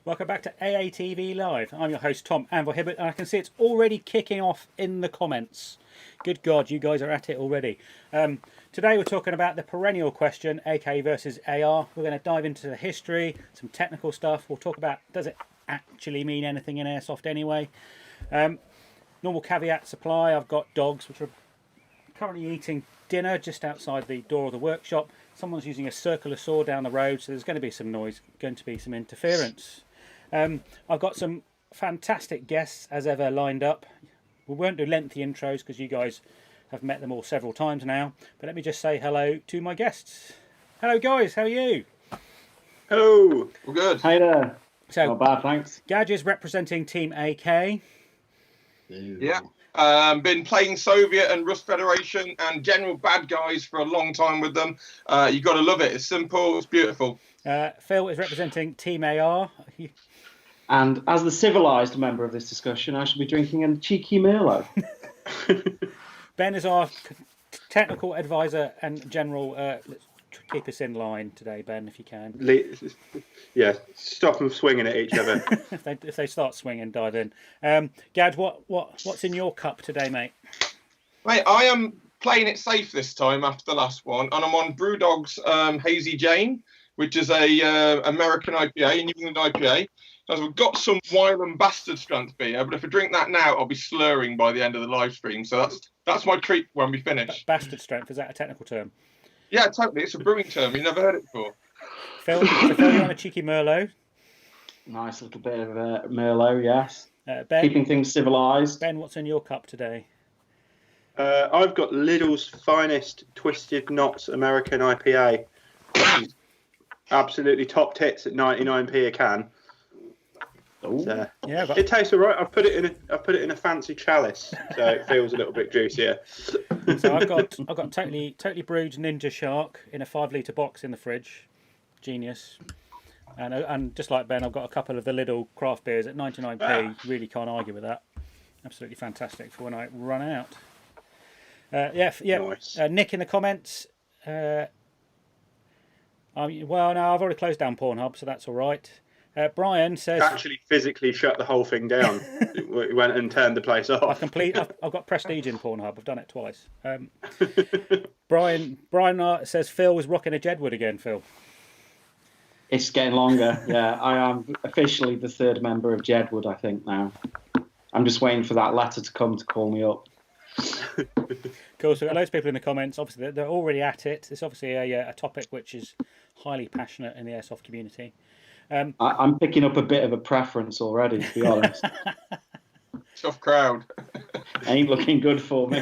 Welcome back to AATV Live. I'm your host, Tom Anvil Hibberd, and I can see it's already kicking off in the comments. Good God, you guys are at it already. Today we're talking about the perennial question, AK versus AR. We're going to dive into the history, some technical stuff. We'll talk about, does it actually mean anything in Airsoft anyway? Normal caveat supply, I've got dogs which are currently eating dinner just outside the door of the workshop. Someone's using a circular saw down the road, so there's going to be some noise, going to be some interference. I've got some fantastic guests as ever lined up. We won't do lengthy intros because you guys have met them all several times now, but let me just say hello to my guests. Hello guys, how are you? Hello, we're good. Hey there. So, not bad, thanks. Gadge is representing Team AK. Yeah, been playing Soviet and Rus Federation and general bad guys for a long time with them. You got to love it. It's simple, it's beautiful. Phil is representing Team AR. And as the civilised member of this discussion, I should be drinking a cheeky Merlot. Ben is our technical advisor and general. Let's keep us in line today, Ben, if you can. Yeah, stop them swinging at each other. if they start swinging, dive in. Gad, what's in your cup today, mate? Mate, I am playing it safe this time after the last one, and I'm on Brewdog's Hazy Jane, which is a American IPA, New England IPA. As we've got some wild and bastard strength beer, but if I drink that now, I'll be slurring by the end of the live stream. So that's my treat when we finish. Bastard strength, is that a technical term? Yeah, totally. It's a brewing term. You've never heard it before. Phil, you're on a cheeky Merlot. Nice little bit of Merlot, yes. Ben, keeping things civilised. Ben, what's in your cup today? I've got Lidl's finest Twisted Knots American IPA. Absolutely top tits at 99p a can. Yeah, it tastes alright. I've put it in a fancy chalice, so it feels a little bit juicier. So I've got totally brewed Ninja Shark in a 5-litre box in the fridge. Genius. And just like Ben, I've got a couple of the Lidl craft beers at 99p. Really can't argue with that. Absolutely fantastic for when I run out. Nice. Nick in the comments. Well, no, I've already closed down Pornhub, so that's all right. Brian says actually physically shut the whole thing down. We went and turned the place off. I've got prestige in Pornhub. I've done it twice. Brian says Phil was rocking a Jedward again. Phil, it's getting longer. Yeah, I am officially the third member of Jedward, I think now. I'm just waiting for that letter to come to call me up. Cool. So we've got loads of people in the comments. Obviously, they're already at it. It's obviously a topic which is highly passionate in the Airsoft community. I'm picking up a bit of a preference already, to be honest. Tough crowd. Ain't looking good for me.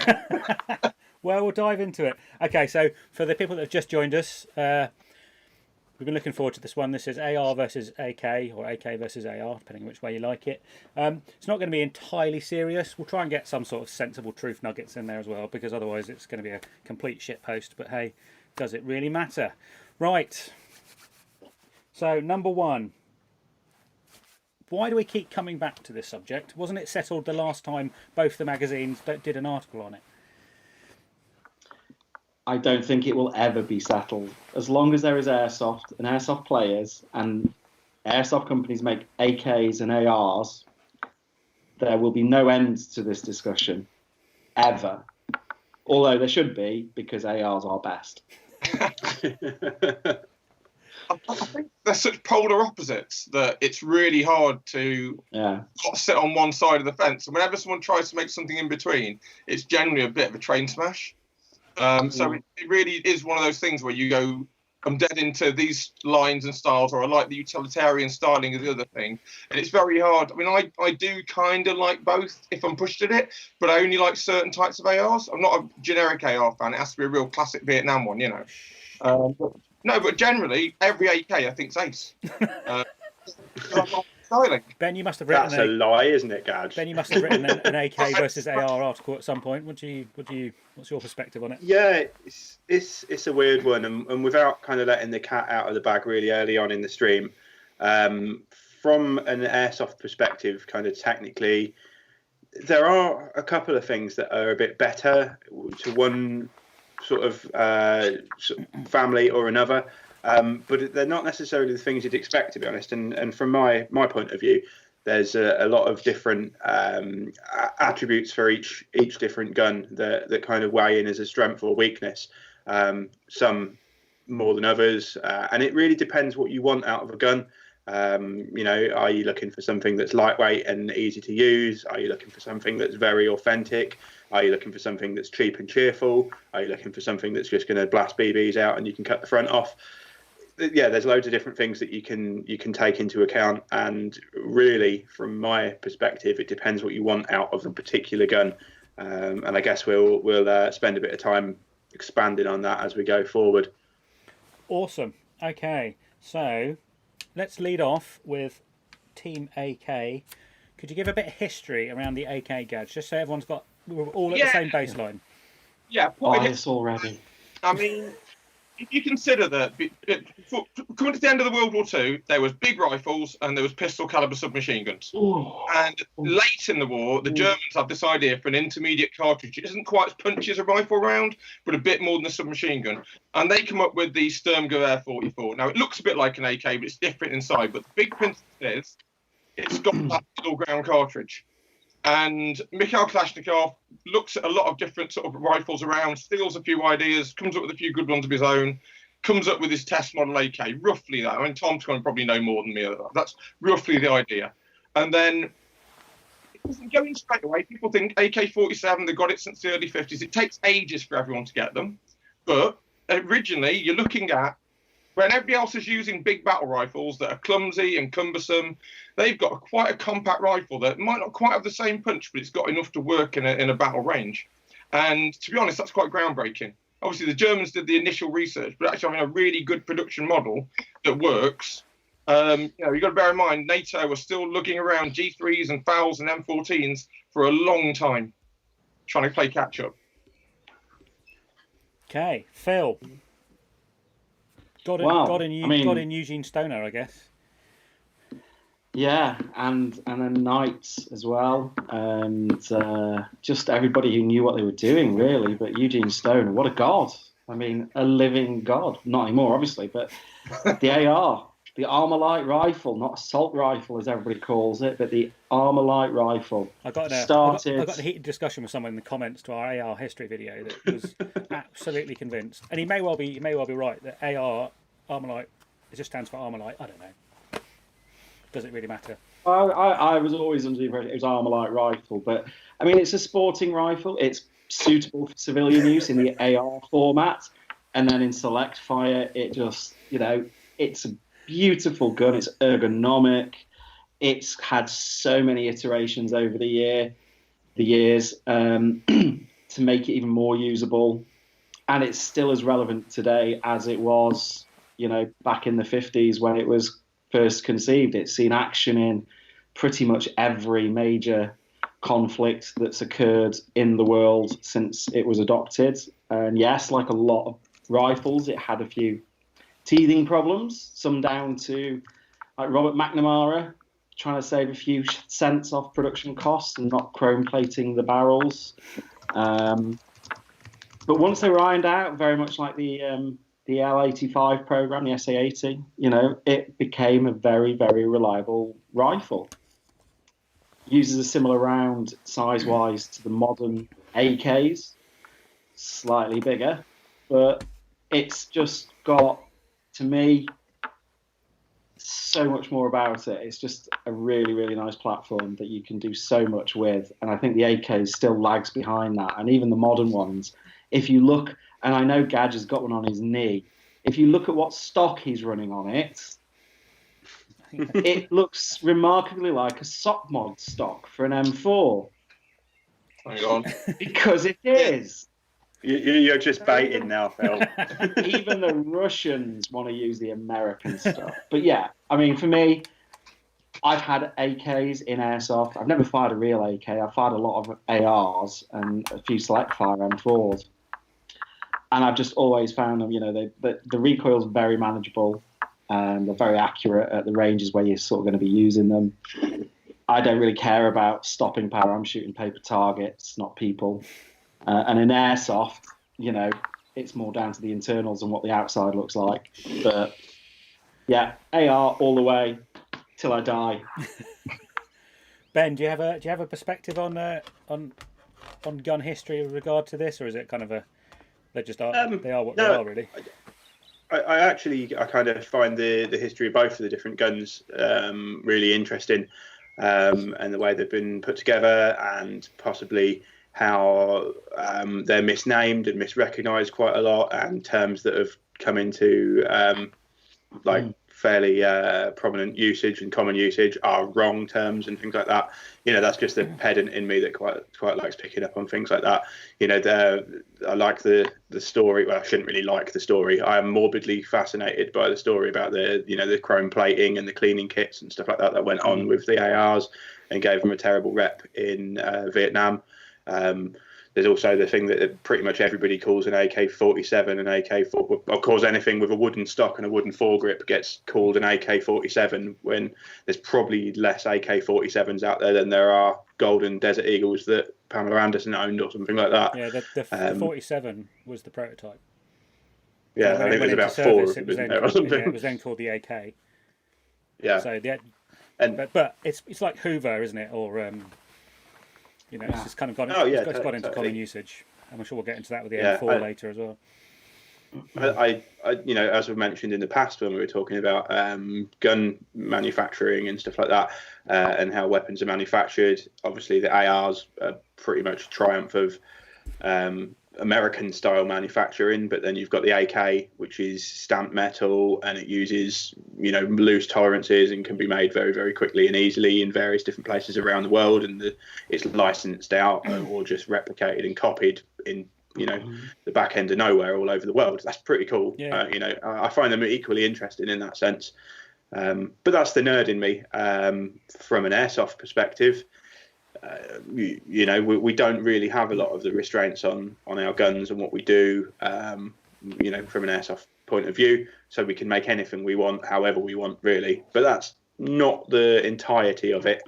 Well, we'll dive into it. Okay, so for the people that have just joined us, we've been looking forward to this one. This is AR versus AK, or AK versus AR, depending on which way you like it. It's not going to be entirely serious. We'll try and get some sort of sensible truth nuggets in there as well, because otherwise it's going to be a complete shitpost. But hey, does it really matter? Right. So, number one, why do we keep coming back to this subject? Wasn't it settled the last time both the magazines did an article on it? I don't think it will ever be settled. As long as there is Airsoft and Airsoft players and Airsoft companies make AKs and ARs, there will be no end to this discussion, ever. Although there should be, because ARs are best. I think they're such polar opposites that it's really hard to sit on one side of the fence. And whenever someone tries to make something in between, it's generally a bit of a train smash. So it really is one of those things where you go, I'm dead into these lines and styles, or I like the utilitarian styling of the other thing. And it's very hard. I mean, I do kind of like both if I'm pushed at it, but I only like certain types of ARs. I'm not a generic AR fan. It has to be a real classic Vietnam one, you know. No, but generally, every AK I think's ace. Styling. Ben, you must have written that's a lie, isn't it, Gadge? Ben, you must have written an AK versus AR article at some point. What's your perspective on it? Yeah, it's a weird one, and without kind of letting the cat out of the bag really early on in the stream, from an Airsoft perspective, kind of technically, there are a couple of things that are a bit better to one sort of family or another. but they're not necessarily the things you'd expect, to be honest. And from my point of view, there's a lot of different attributes for each different gun that kind of weigh in as a strength or weakness. Some more than others, and it really depends what you want out of a gun. Are you looking for something that's lightweight and easy to use? Are you looking for something that's very authentic? Are you looking for something that's cheap and cheerful? Are you looking for something that's just going to blast BBs out and you can cut the front off? Yeah, there's loads of different things that you can take into account, and really, from my perspective, it depends what you want out of a particular gun. And I guess we'll spend a bit of time expanding on that as we go forward. Awesome. Okay, so let's lead off with Team AK. Could you give a bit of history around the AK Gadge, just so we're all at the same baseline? Yeah, bias already. I mean, if you consider that coming to the end of the World War II, there was big rifles and there was pistol caliber submachine guns. And late in the war, the Germans had this idea for an intermediate cartridge. It isn't quite as punchy as a rifle round, but a bit more than a submachine gun. And they come up with the Sturmgewehr 44. Now, it looks a bit like an AK, but it's different inside. But the big principle is it's got that middle ground cartridge. And Mikhail Kalashnikov looks at a lot of different sort of rifles around, steals a few ideas, comes up with a few good ones of his own, comes up with his test model AK, roughly that. I mean, Tom's going to probably know more than me. That's roughly the idea. And then it doesn't go in straight away. People think AK-47, they've got it since the early 50s. It takes ages for everyone to get them. But originally, you're looking at when everybody else is using big battle rifles that are clumsy and cumbersome, they've got quite a compact rifle that might not quite have the same punch, but it's got enough to work in a battle range. And to be honest, that's quite groundbreaking. Obviously, the Germans did the initial research, but actually having a really good production model that works. You've got to bear in mind, NATO was still looking around G3s and FALs and M14s for a long time, trying to play catch up. Okay, Phil. Got in Eugene Stoner, I guess. Yeah, and then Knights as well, and just everybody who knew what they were doing, really. But Eugene Stoner, what a god! I mean, a living god. Not anymore, obviously, but the AR, the Armalite rifle, not assault rifle as everybody calls it, but the Armalite rifle. I got a heated discussion with someone in the comments to our AR history video that was absolutely convinced, and he may well be right that Armalite, it just stands for Armalite. I don't know. Does it really matter? I was always under the impression it was Armalite rifle, but I mean, it's a sporting rifle. It's suitable for civilian use in the AR format, and then in select fire, it just, it's a beautiful gun. It's ergonomic. It's had so many iterations over the years to make it even more usable, and it's still as relevant today as it was, back in the 50s when it was first conceived. It's seen action in pretty much every major conflict that's occurred in the world since it was adopted. And yes, like a lot of rifles, it had a few teething problems, some down to like Robert McNamara trying to save a few cents off production costs and not chrome plating the barrels. But once they were ironed out, very much like the AATV program, the SA80, it became a very, very reliable rifle. Uses a similar round size-wise to the modern AKs, slightly bigger, but it's just got, to me, so much more about it. It's just a really, really nice platform that you can do so much with, and I think the AK still lags behind that, and even the modern ones. If you look, and I know Gadge has got one on his knee, if you look at what stock he's running on it, it looks remarkably like a sock mod stock for an M4. Hang on. Because it is. You're just baiting now, Phil. Even the Russians want to use the American stuff. But yeah, I mean, for me, I've had AKs in Airsoft. I've never fired a real AK. I've fired a lot of ARs and a few select fire M4s. And I've just always found them, the recoil's very manageable. And they're very accurate at the ranges where you're sort of going to be using them. I don't really care about stopping power. I'm shooting paper targets, not people. And in Airsoft, it's more down to the internals and what the outside looks like. But yeah, AR all the way till I die. Ben, do you have a perspective on gun history with regard to this, or is it kind of they just are they are what they are really? I kind of find the history of both of the different guns really interesting, and the way they've been put together, and possibly how they're misnamed and misrecognised quite a lot, and terms that have come into fairly prominent usage and common usage are wrong terms and things like that. That's just the pedant in me that quite likes picking up on things like that. I like the story. Well, I shouldn't really like the story. I am morbidly fascinated by the story about the chrome plating and the cleaning kits and stuff like that went on with the ARs and gave them a terrible rep in Vietnam. There's also the thing that pretty much everybody calls an AK-47 an AK-4, or calls anything with a wooden stock and a wooden foregrip gets called an AK-47, when there's probably less AK-47s out there than there are golden Desert Eagles that Pamela Anderson owned or something like that. Yeah, the 47 was the prototype. Yeah, I think there's about four. It was then called the AK. Yeah. So but it's like Hoover, isn't it? Or it's just kind of got into common usage. I'm sure we'll get into that with the M4 later as well. I as we've mentioned in the past when we were talking about gun manufacturing and stuff like that, and how weapons are manufactured, obviously the ARs are pretty much a triumph of American style manufacturing, but then you've got the AK, which is stamped metal, and it uses loose tolerances and can be made very, very quickly and easily in various different places around the world, and it's licensed out or just replicated and copied in the back end of nowhere all over the world. That's pretty cool. Yeah. I find them equally interesting in that sense, but that's the nerd in me. From an airsoft perspective, we don't really have a lot of the restraints on our guns and what we do, from an airsoft point of view. So we can make anything we want, however we want, really. But that's not the entirety of it.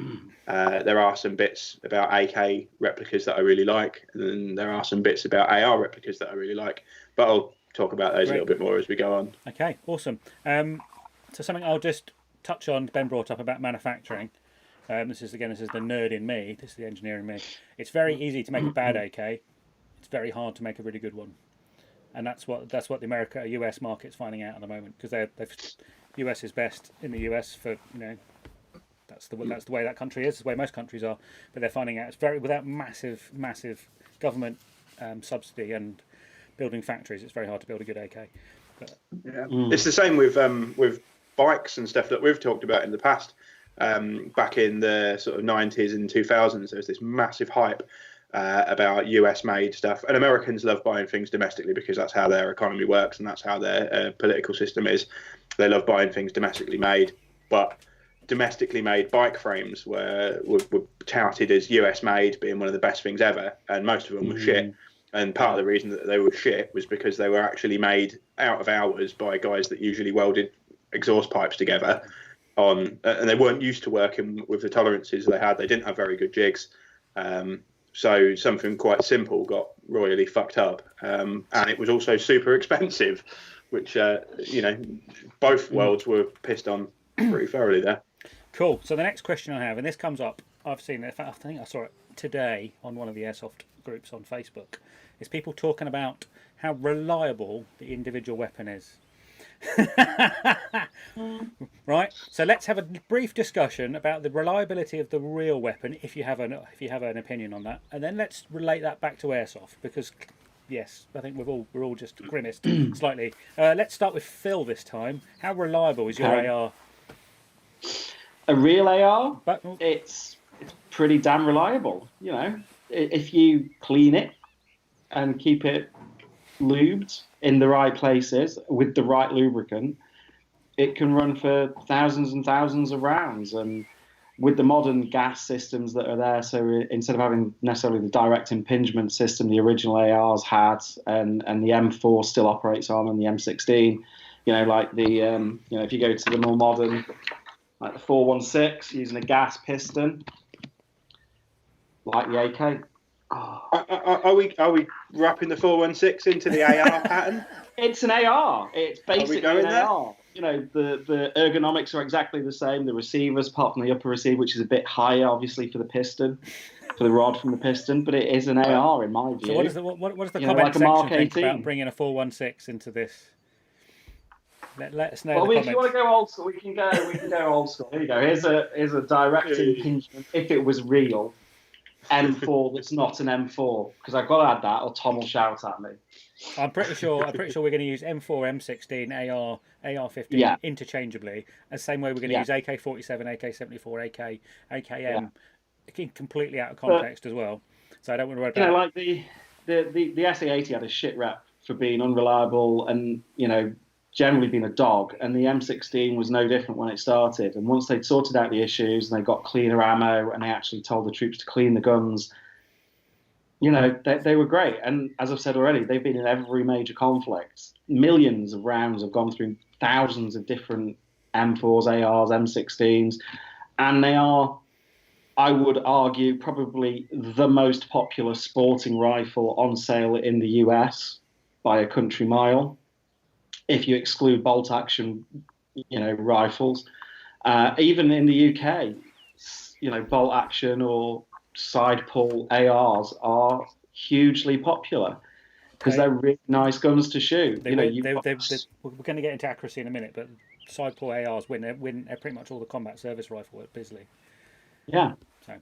There are some bits about AK replicas that I really like, and then there are some bits about AR replicas that I really like. But I'll talk about those a little bit more as we go on. Okay, awesome. So something I'll just touch on, Ben brought up about manufacturing. This is the nerd in me. This is the engineer in me. It's very easy to make a bad AK. It's very hard to make a really good one, and that's what the US market's finding out at the moment, because US is best in the US for that's the way that country is. It's the way most countries are. But they're finding out it's without massive government subsidy and building factories. It's very hard to build a good AK. But, It's the same with bikes and stuff that we've talked about in the past. Back in the sort of 90s and 2000s, there was this massive hype about US-made stuff, and Americans love buying things domestically because that's how their economy works and that's how their political system is. They love buying things domestically made, but domestically made bike frames were touted as US-made being one of the best things ever, and most of them were shit. And part of the reason that they were shit was because they were actually made out of hours by guys that usually welded exhaust pipes together and they weren't used to working with the tolerances they had. They didn't have very good jigs, so something quite simple got royally fucked up, and it was also super expensive, which both worlds were pissed on pretty thoroughly there. Cool. So the next question I have, and this comes up, I've seen it, I think I saw it today on one of the airsoft groups on Facebook, is people talking about how reliable the individual weapon is. Right, so let's have a brief discussion about the reliability of the real weapon, if you have an opinion on that, and then let's relate that back to airsoft, because yes, I think we're all just grimaced slightly. Let's start with Phil this time. How reliable is your AR? A real AR? It's pretty damn reliable. If you clean it and keep it lubed in the right places with the right lubricant, it can run for thousands and thousands of rounds. And with the modern gas systems that are there, so instead of having necessarily the direct impingement system the original ARs had, and the M4 still operates on, and the M16, if you go to the more modern, like the 416 using a gas piston, like the AK, Are we wrapping the 416 into the AR pattern? It's an AR. It's basically an there? AR. You know, the ergonomics are exactly the same. The receivers, apart from the upper receiver, which is a bit higher, obviously, for the piston, for the rod from the piston, but it is an AR in my view. So what does the comment section think about bringing a 416 into this? Let us know. Well, the if you want to go old school, we can go old school. Here you go. Here's a direct impingement. If it was real, M4 that's not an M4, because I've got to add that, or Tom will shout at me. I'm pretty sure we're going to use M4, M16, AR, AR15 interchangeably, the same way we're going to use AK-47, AK-74, AKM, completely out of context as well. So I don't want to worry about. Like the SA80 had a shit rep for being unreliable and generally been a dog, and the M16 was no different when it started. And once they'd sorted out the issues and they got cleaner ammo and they actually told the troops to clean the guns, they were great. And as I've said already, they've been in every major conflict. Millions of rounds have gone through thousands of different M4s, ARs, M16s, and they are, I would argue, probably the most popular sporting rifle on sale in the US by a country mile, if you exclude bolt action, rifles. Even in the UK, bolt action or side pull ARs are hugely popular because they're really nice guns to shoot. We're going to get into accuracy in a minute, but side pull ARs win pretty much all the combat service rifle at Bisley. Yeah.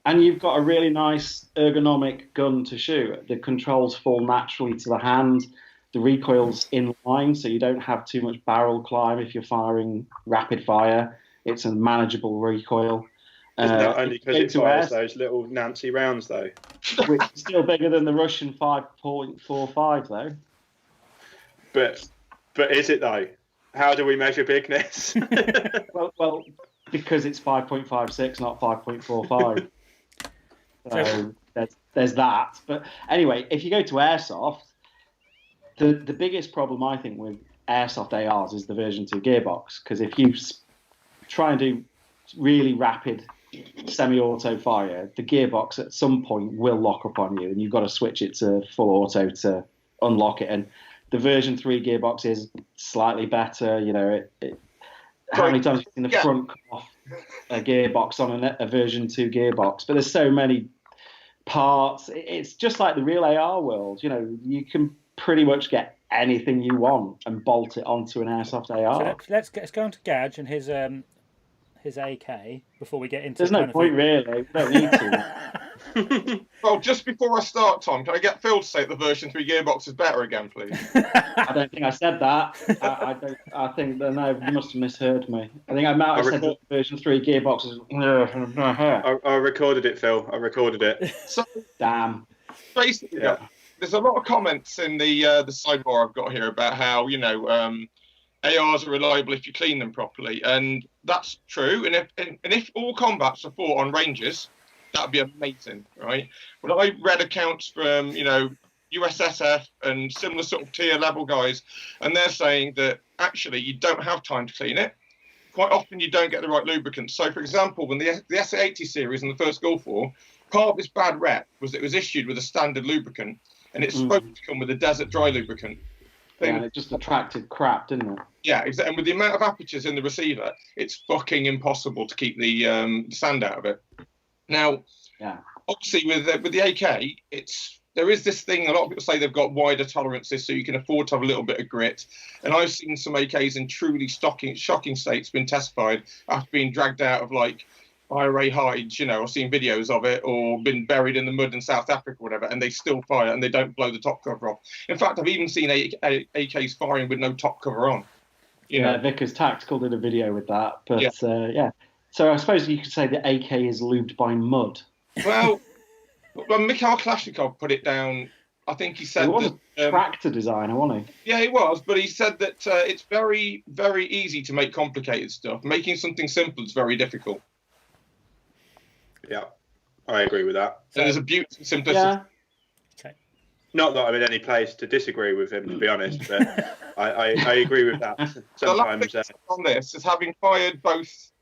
And you've got a really nice ergonomic gun to shoot. The controls fall naturally to the hand. The recoil's in line, so you don't have too much barrel climb if you're firing rapid fire. It's a manageable recoil. Isn't that only because it fires those little Nancy rounds, though? Which is still bigger than the Russian 5.45, though. But is it, though? How do we measure bigness? well, because it's 5.56, not 5.45. So there's that. But anyway, if you go to Airsoft, the biggest problem, I think, with Airsoft ARs is the version 2 gearbox. Because if you try and do really rapid semi-auto fire, the gearbox at some point will lock up on you, and you've got to switch it to full auto to unlock it. And the version 3 gearbox is slightly better. How many times have you seen the front come off a gearbox on a version 2 gearbox? But there's so many parts. It's just like the real AR world. You can pretty much get anything you want and bolt it onto an Airsoft AR. So let's go on to Gadge and his AK before we get into. There's no point really. We don't need to. Well, just before I start, Tom, can I get Phil to say that the version 3 gearbox is better again, please? I don't think I said that. I think that you must have misheard me. I think I might have said that the version 3 gearbox is. I recorded it, Phil. I recorded it. So, damn. Basically, there's a lot of comments in the sidebar I've got here about how ARs are reliable if you clean them properly, and that's true. And if all combats are fought on ranges, that'd be amazing, right? But I read accounts from USSF and similar sort of tier level guys, and they're saying that actually you don't have time to clean it. Quite often you don't get the right lubricant. So, for example, when the SA80 series in the first Gulf War, part of its bad rep was it was issued with a standard lubricant, and it's supposed to come with a desert dry lubricant. Yeah, it just attracted crap, didn't it? Yeah, exactly. And with the amount of apertures in the receiver, it's fucking impossible to keep the sand out of it. Now, obviously with the AK, there is this thing. A lot of people say they've got wider tolerances, so you can afford to have a little bit of grit. And I've seen some AKs in truly shocking states been testified after being dragged out of like IRA hides, I've seen videos of it, or been buried in the mud in South Africa or whatever, and they still fire and they don't blow the top cover off. In fact, I've even seen AKs firing with no top cover on. Vickers Tactical did a video with that, but So I suppose you could say the AK is lubed by mud. Well, Mikhail Kalashnikov put it down. I think he said he was a tractor designer, wasn't he? Yeah, he was, but he said that it's very, very easy to make complicated stuff. Making something simple is very difficult. Yeah, I agree with that. So there's a beauty in simplicity. Yeah. Okay. Not that I'm in any place to disagree with him, to be honest, but I agree with that. Sometimes the last thing on this is having fired both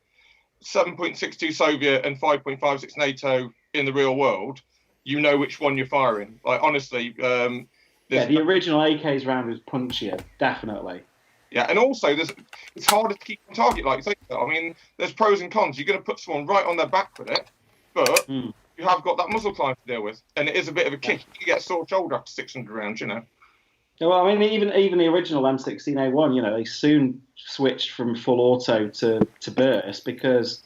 7.62 Soviet and 5.56 NATO in the real world, you know which one you're firing. Like honestly, the original AK's round was punchier, definitely. Yeah, and also it's harder to keep on target, like you say. I mean, there's pros and cons. You're going to put someone right on their back with it, but you have got that muzzle climb to deal with, and it is a bit of a kick. You get a sore shoulder after 600 rounds, you know. Well, I mean, even the original M16A1, you know, they soon switched from full auto to burst because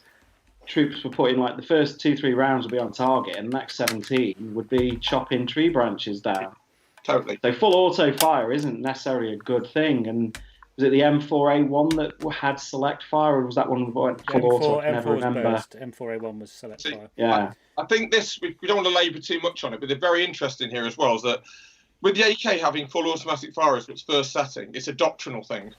troops were putting, like, the first 2-3 rounds would be on target, and the next 17 would be chopping tree branches down. Totally. So full auto fire isn't necessarily a good thing. And was it the M4A1 that had select fire, or was that one full auto? I never remember. Burst. M4A1 was select fire. Yeah. I think we don't want to labour too much on it, but they're very interesting here as well. Is that with the AK having full automatic fire as its first setting, it's a doctrinal thing.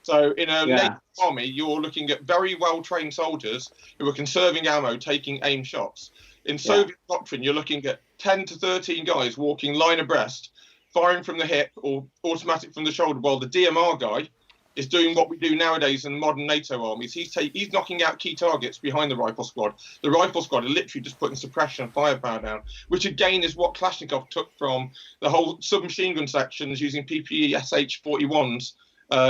So in a native army, you're looking at very well-trained soldiers who are conserving ammo, taking aim shots. In Soviet doctrine, you're looking at 10 to 13 guys walking line abreast, firing from the hip or automatic from the shoulder, while the DMR guy is doing what we do nowadays in modern NATO armies. He's knocking out key targets behind the rifle squad. The rifle squad are literally just putting suppression and firepower down, which again is what Kalashnikov took from the whole submachine gun sections using PPE SH-41s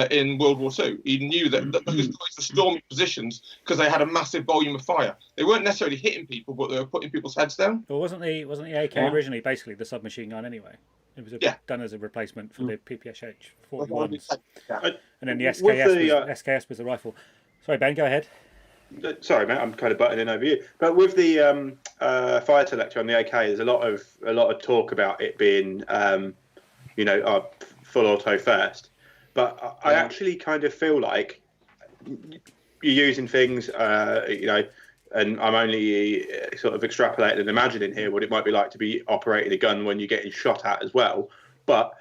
in World War II. He knew that those guys were storming positions because they had a massive volume of fire. They weren't necessarily hitting people, but they were putting people's heads down. Well, wasn't the AK originally basically the submachine gun anyway? It was done as a replacement for the PPSH-41s. And then the SKS was the rifle. Sorry, Ben, go ahead. Sorry, mate, I'm kind of butting in over you. But with the fire selector on the AK, there's a lot of talk about it being, full auto first. But I actually kind of feel like you're using things, and I'm only sort of extrapolating and imagining here what it might be like to be operating a gun when you're getting shot at as well. But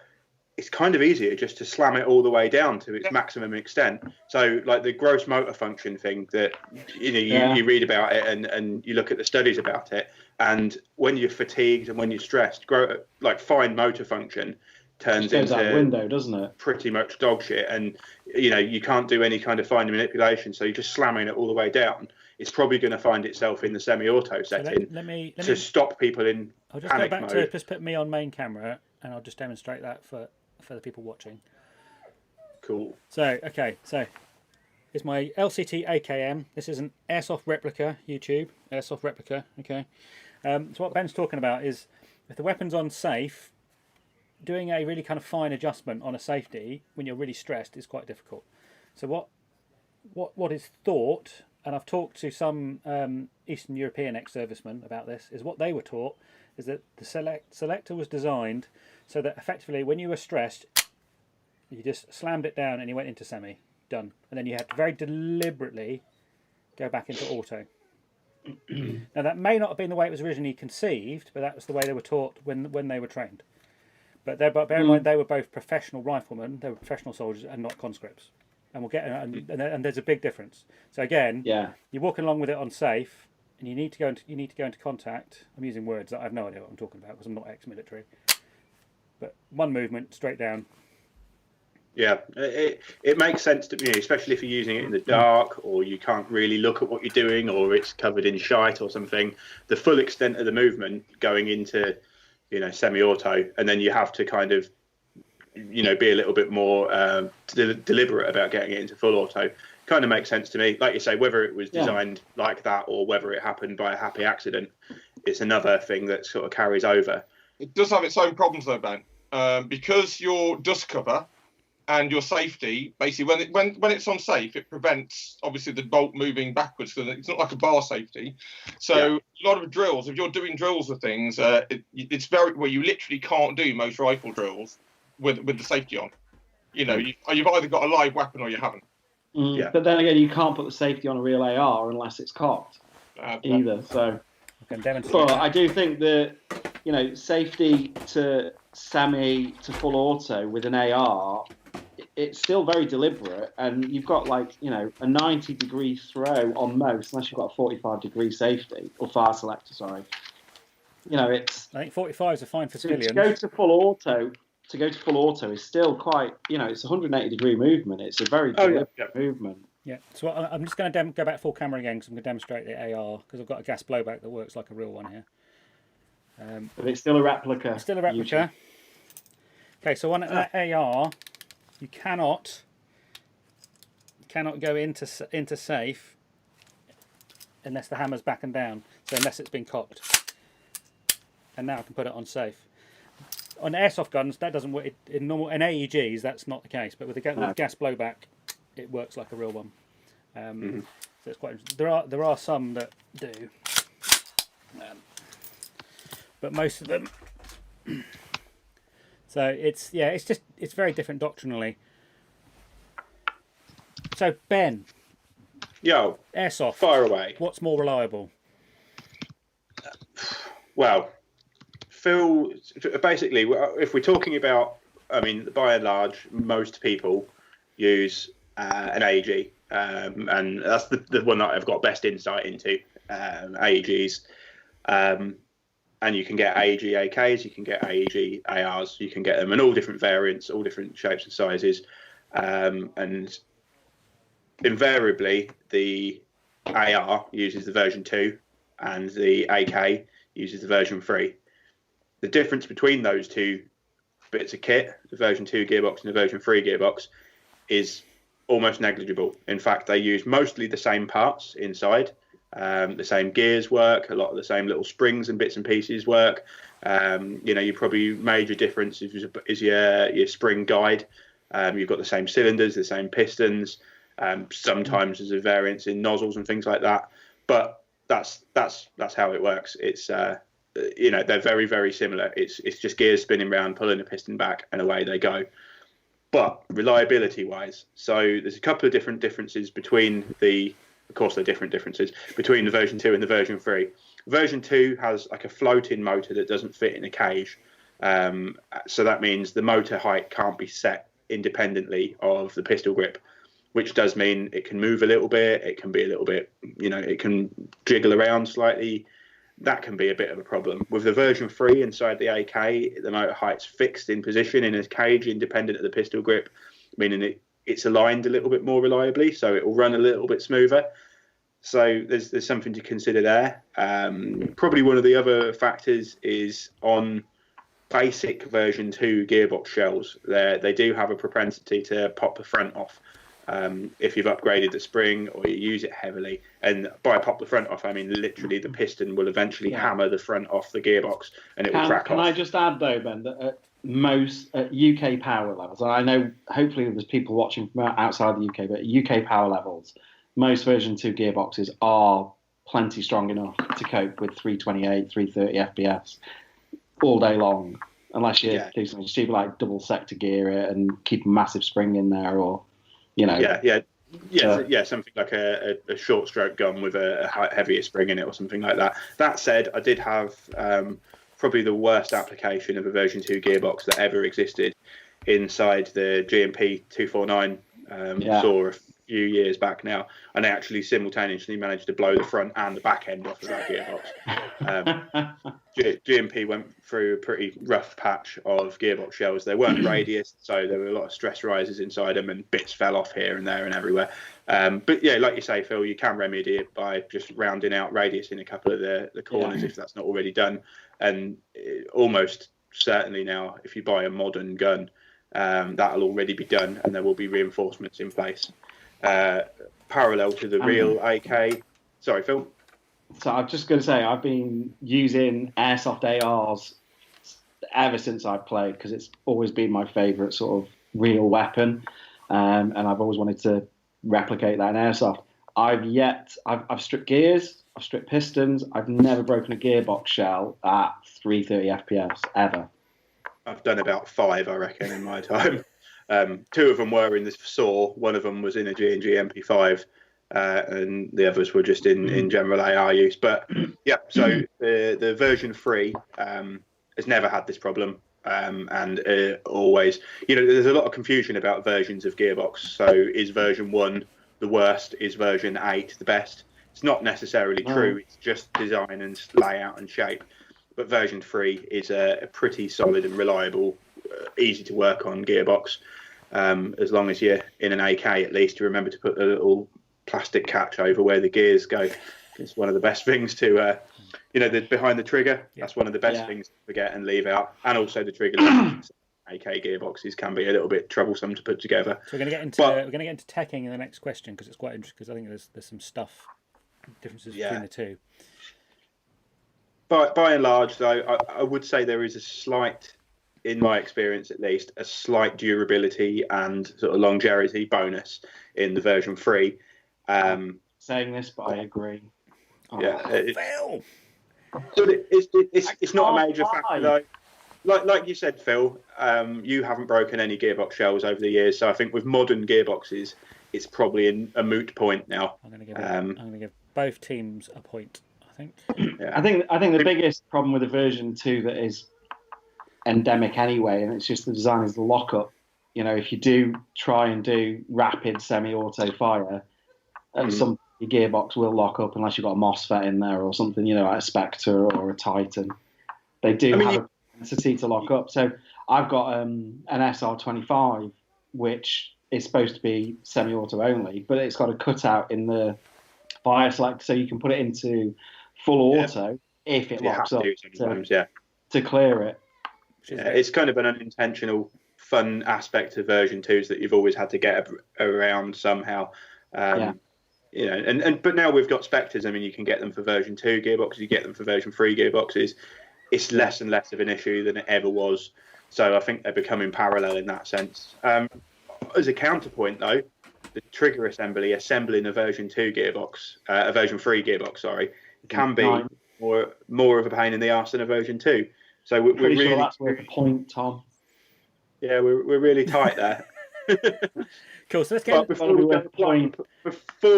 it's kind of easier just to slam it all the way down to its maximum extent. So, like the gross motor function thing that you read about it and you look at the studies about it, and when you're fatigued and when you're stressed, fine motor function turns into out window, doesn't it? Pretty much dog shit, and you can't do any kind of fine manipulation. So you're just slamming it all the way down. It's probably going to find itself in the semi-auto setting to stop people in I'll just panic go back mode. to just put me on main camera, and I'll just demonstrate that for the people watching. Cool. So it's my LCT AKM. This is an Airsoft replica. YouTube Airsoft replica. Okay. So what Ben's talking about is if the weapon's on safe, doing a really kind of fine adjustment on a safety when you're really stressed is quite difficult. So what is thought, and I've talked to some Eastern European ex-servicemen about this, is what they were taught is that the selector was designed so that effectively when you were stressed, you just slammed it down and you went into semi, done. And then you had to very deliberately go back into auto. Now that may not have been the way it was originally conceived, but that was the way they were taught when they were trained. But bear in mind, they were both professional riflemen, they were professional soldiers, and not conscripts. And we'll get and there's a big difference. So again, you're walking along with it on safe, and you need to go into contact. I'm using words that I have no idea what I'm talking about because I'm not ex-military. But one movement straight down. Yeah, it makes sense to me, especially if you're using it in the dark, or you can't really look at what you're doing, or it's covered in shite or something. The full extent of the movement going into semi-auto, and then you have to kind of, be a little bit more deliberate about getting it into full auto. Kind of makes sense to me. Like you say, whether it was designed like that or whether it happened by a happy accident, it's another thing that sort of carries over. It does have its own problems though, Ben, because your dust cover and your safety, basically, when it's on safe, it prevents obviously the bolt moving backwards because it's not like a bar safety. So a lot of drills, if you're doing drills with things, it's you literally can't do most rifle drills with the safety on. You've either got a live weapon or you haven't. But then again, you can't put the safety on a real AR unless it's cocked either. So, but I do think that safety to semi to full auto with an AR, it's still very deliberate, and you've got a 90-degree throw on most, unless you've got a 45-degree safety or fire selector. Sorry, it's. I think 45 is fine for civilians. To go to full auto is still quite. It's a 180-degree movement. It's a very deliberate movement. Yeah. So I'm just going to go back full camera again because I'm going to demonstrate the AR because I've got a gas blowback that works like a real one here. But it's still a replica. It's still a replica. Okay, so on that AR, you cannot go into safe unless the hammer's back and down. So unless it's been cocked. And now I can put it on safe. On airsoft guns, that doesn't work. In AEGs, that's not the case. But with with gas blowback, it works like a real one. So it's quite interesting. There are some that do, but most of them. So it's very different doctrinally. So Ben, yo, airsoft, fire away. What's more reliable? Well, Phil, basically, if we're talking about, I mean, by and large, most people use an AEG, and that's the one that I've got best insight into, AEGs. And you can get AEG AKs, you can get AEG ARs, you can get them in all different variants, all different shapes and sizes. And invariably, the AR uses the version 2 and the AK uses the version 3. The difference between those two bits of kit, the version 2 gearbox and the version 3 gearbox, is almost negligible. In fact, they use mostly the same parts inside. The same gears work, a lot of the same little springs and bits and pieces work. You probably major difference is your spring guide. You've got the same cylinders, the same pistons. Sometimes there's a variance in nozzles and things like that, but that's how it works. It's they're very, very similar. It's just gears spinning around, pulling a piston back, and away they go. But reliability wise, so there's a couple of different differences between of course, they're different differences between the version 2 and the version 3. Version 2 has like a floating motor that doesn't fit in a cage. So that means the motor height can't be set independently of the pistol grip, which does mean it can move a little bit. It can be a little bit, it can jiggle around slightly. That can be a bit of a problem. With the version 3 inside the AK, the motor height's fixed in position in a cage independent of the pistol grip, meaning it's aligned a little bit more reliably, so it will run a little bit smoother. So there's something to consider there. Probably one of the other factors is on basic version 2 gearbox shells. They do have a propensity to pop the front off if you've upgraded the spring or you use it heavily. And by pop the front off, I mean literally the piston will eventually hammer the front off the gearbox and it will crack off. Can I just add though, Ben, that most UK power levels, and I know hopefully there's people watching from outside the UK, but UK power levels, most version 2 gearboxes are plenty strong enough to cope with 328, 330 FPS all day long, unless you do something stupid like double sector gear it and keep a massive spring in there, or something like a short stroke gun with a heavier spring in it or something like that. That said, I did have probably the worst application of a version 2 gearbox that ever existed inside the GMP 249 saw a few years back now, and they actually simultaneously managed to blow the front and the back end off of that gearbox. GMP went through a pretty rough patch of gearbox shells. They weren't radius, so there were a lot of stress rises inside them and bits fell off here and there and everywhere. But yeah, like you say, Phil, you can remedy it by just rounding out radius in a couple of the corners if that's not already done. And almost certainly now, if you buy a modern gun, that'll already be done and there will be reinforcements in place. Parallel to the real AK. Sorry, Phil. So I'm just going to say I've been using airsoft ARs ever since I played because it's always been my favourite sort of real weapon, and I've always wanted to replicate that in airsoft. I've stripped gears, I've stripped pistons, I've never broken a gearbox shell at 330 FPS ever. I've done about 5, I reckon, in my time. 2 of them were in this saw, one of them was in a G&G MP5, and the others were just in general AR use. But yeah, so the version 3 has never had this problem, and always, there's a lot of confusion about versions of gearbox. So is version 1 the worst? Is version 8 the best? It's not necessarily true. It's just design and layout and shape. But version 3 is a pretty solid and reliable, easy to work on gearbox. As long as you're in an AK, at least you remember to put a little plastic catch over where the gears go. It's one of the best things to behind the trigger. Yeah. That's one of the best things to forget and leave out, and also the trigger. AK gearboxes can be a little bit troublesome to put together. So we're going to get into teching in the next question, because it's quite interesting, because I think there's some differences between the two. By and large, though, I would say there is a slight, in my experience at least, a slight durability and sort of longevity bonus in the version 3. Saying this, but I agree. Phil! But it's not a major factor, though. Like you said, Phil, you haven't broken any gearbox shells over the years, so I think with modern gearboxes, it's probably a moot point now. I'm going to give both teams a point, I think. I think the biggest problem with the version 2 that is endemic anyway, and it's just the design, is the lockup. If you do try and do rapid semi-auto fire, some your gearbox will lock up unless you've got a MOSFET in there or something, like a Spectre or a Titan. They do have a propensity to lock up. So I've got an SR25, which is supposed to be semi-auto only, but it's got a cutout in the fire select, so you can put it into full auto if it locks up to clear it. It's kind of an unintentional fun aspect of version 2s that you've always had to get around somehow. But now we've got Spectres. I mean, you can get them for version 2 gearboxes, you get them for version 3 gearboxes. It's less and less of an issue than it ever was. So I think they're becoming parallel in that sense. As a counterpoint, though, the trigger assembling a version 2 gearbox, a version 3 gearbox, sorry, can be more of a pain in the arse than a version 2. So we're pretty really sure that's worth a point, Tom. Yeah, we're really tight there. Cool. So let's get. Before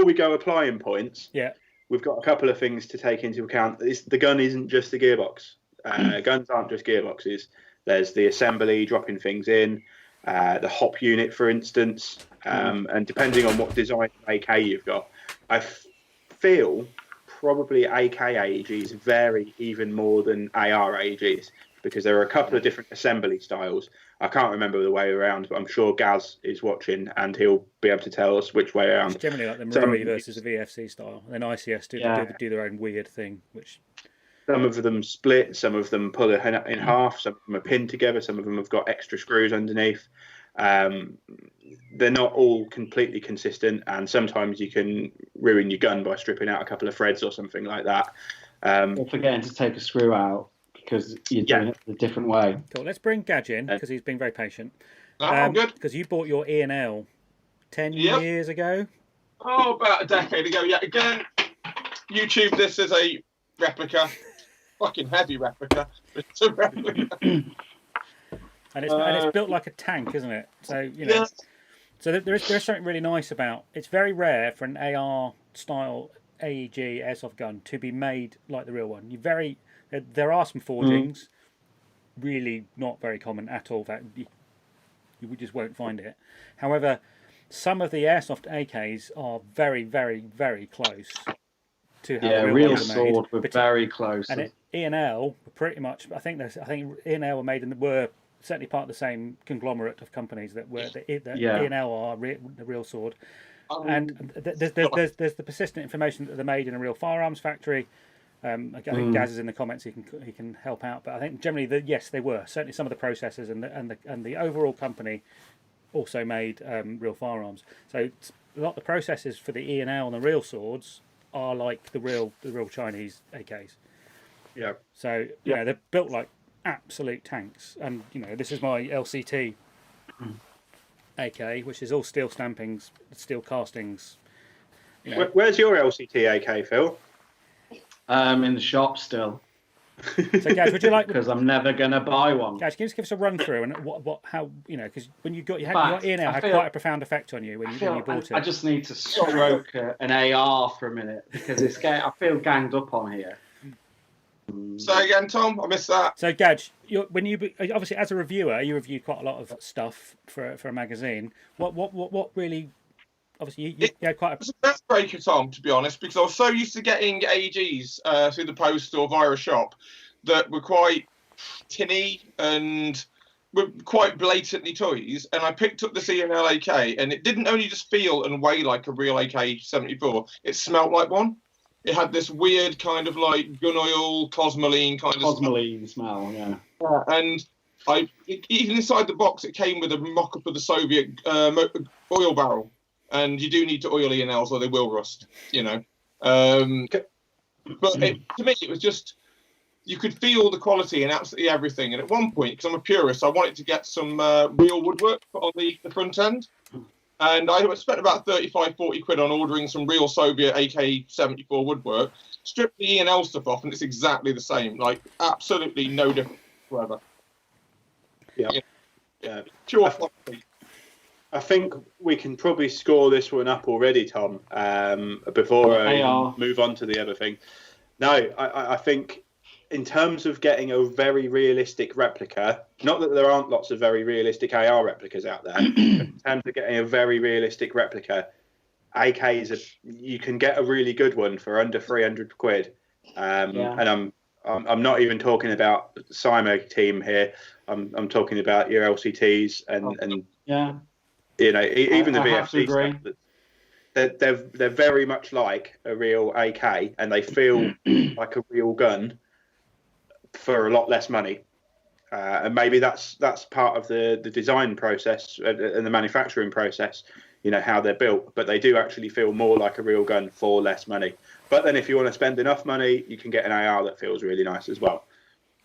we go applying points, we've got a couple of things to take into account. The gun isn't just the gearbox. Guns aren't just gearboxes. There's the assembly, dropping things in, the hop unit, for instance, and depending on what design AK you've got, I feel probably AK AEGs vary even more than AR AEGs, because there are a couple of different assembly styles. I can't remember the way around, but I'm sure Gaz is watching and he'll be able to tell us which way around. It's generally like the Marui versus the VFC style. And then ICS do their own weird thing, which... Some of them split, some of them pull it in half, some of them are pinned together, some of them have got extra screws underneath. They're not all completely consistent, and sometimes you can ruin your gun by stripping out a couple of threads or something like that. Or forgetting to take a screw out because you're doing it a different way. Cool. Let's bring Gadge in, because he's been very patient. Good. Because you bought your E&L 10 years ago. Oh, about a decade ago. Yeah, again, YouTube this as a replica. Fucking heavy replica. It's a replica. And it's built like a tank, isn't it? So So there's something really nice about. It's very rare for an AR style AEG airsoft gun to be made like the real one. There are some forgings, really not very common at all. That you just won't find it. However, some of the airsoft AKs are very, very, very close to how the real ones are made. Sword were very close. And E&L were pretty much. I think E&L were made and were certainly part of the same conglomerate of companies that were E&L are the real sword. And there's the persistent information that they're made in a real firearms factory. I think Gaz is in the comments; he can help out. But I think generally, yes, they were certainly some of the processors and the overall company also made real firearms. So a lot of the processes for the E&L and the real swords are like the real Chinese AKs. Yeah. So they're built like absolute tanks, and this is my LCT AK, which is all steel stampings, steel castings. Where's your LCT AK, Phil? In the shop still. So, Gadge, would you like? Because I'm never going to buy one. Gadge, can you just give us a run through and how because when you got your E&L had quite a profound effect on you when you bought it. I just need to stroke an AR for a minute because I feel ganged up on here. Say again, Tom. I missed that. So, Gadge, obviously as a reviewer, you review quite a lot of stuff for a magazine. What really? Obviously, you had quite a... It was a breath breaker, Tom, to be honest, because I was so used to getting AEGs through the post or via a shop that were quite tinny and were quite blatantly toys. And I picked up the E&L AK, and it didn't only just feel and weigh like a real AK-74, it smelt like one. it had this weird kind of like gun oil, cosmoline kind of smell, yeah. And even inside the box, it came with a mock-up of the Soviet oil barrel. And you do need to oil your nails or they will rust, you know. But to me, it was just, you could feel the quality in absolutely everything. And at one point, because I'm a purist, I wanted to get some real woodwork put on the front end. And I spent about 35, 40 quid on ordering some real Soviet AK-74 woodwork, stripped the E&L stuff off, and it's exactly the same. Like, absolutely no difference whatsoever. Yeah. Pure. I think we can probably score this one up already, Tom, before I move on to the other thing. No, I think in terms of getting a very realistic replica, not that there aren't lots of very realistic AR replicas out there, but in terms of getting a very realistic replica, AKs, you can get a really good one for under 300 quid. And I'm not even talking about Simo team here. I'm talking about your LCTs and you know, even the VFC stuff. They're very much like a real AK, and they feel like a real gun for a lot less money. And maybe that's part of the design process and the manufacturing process, you know, how they're built. But they do actually feel more like a real gun for less money. But then if you want to spend enough money, you can get an AR that feels really nice as well.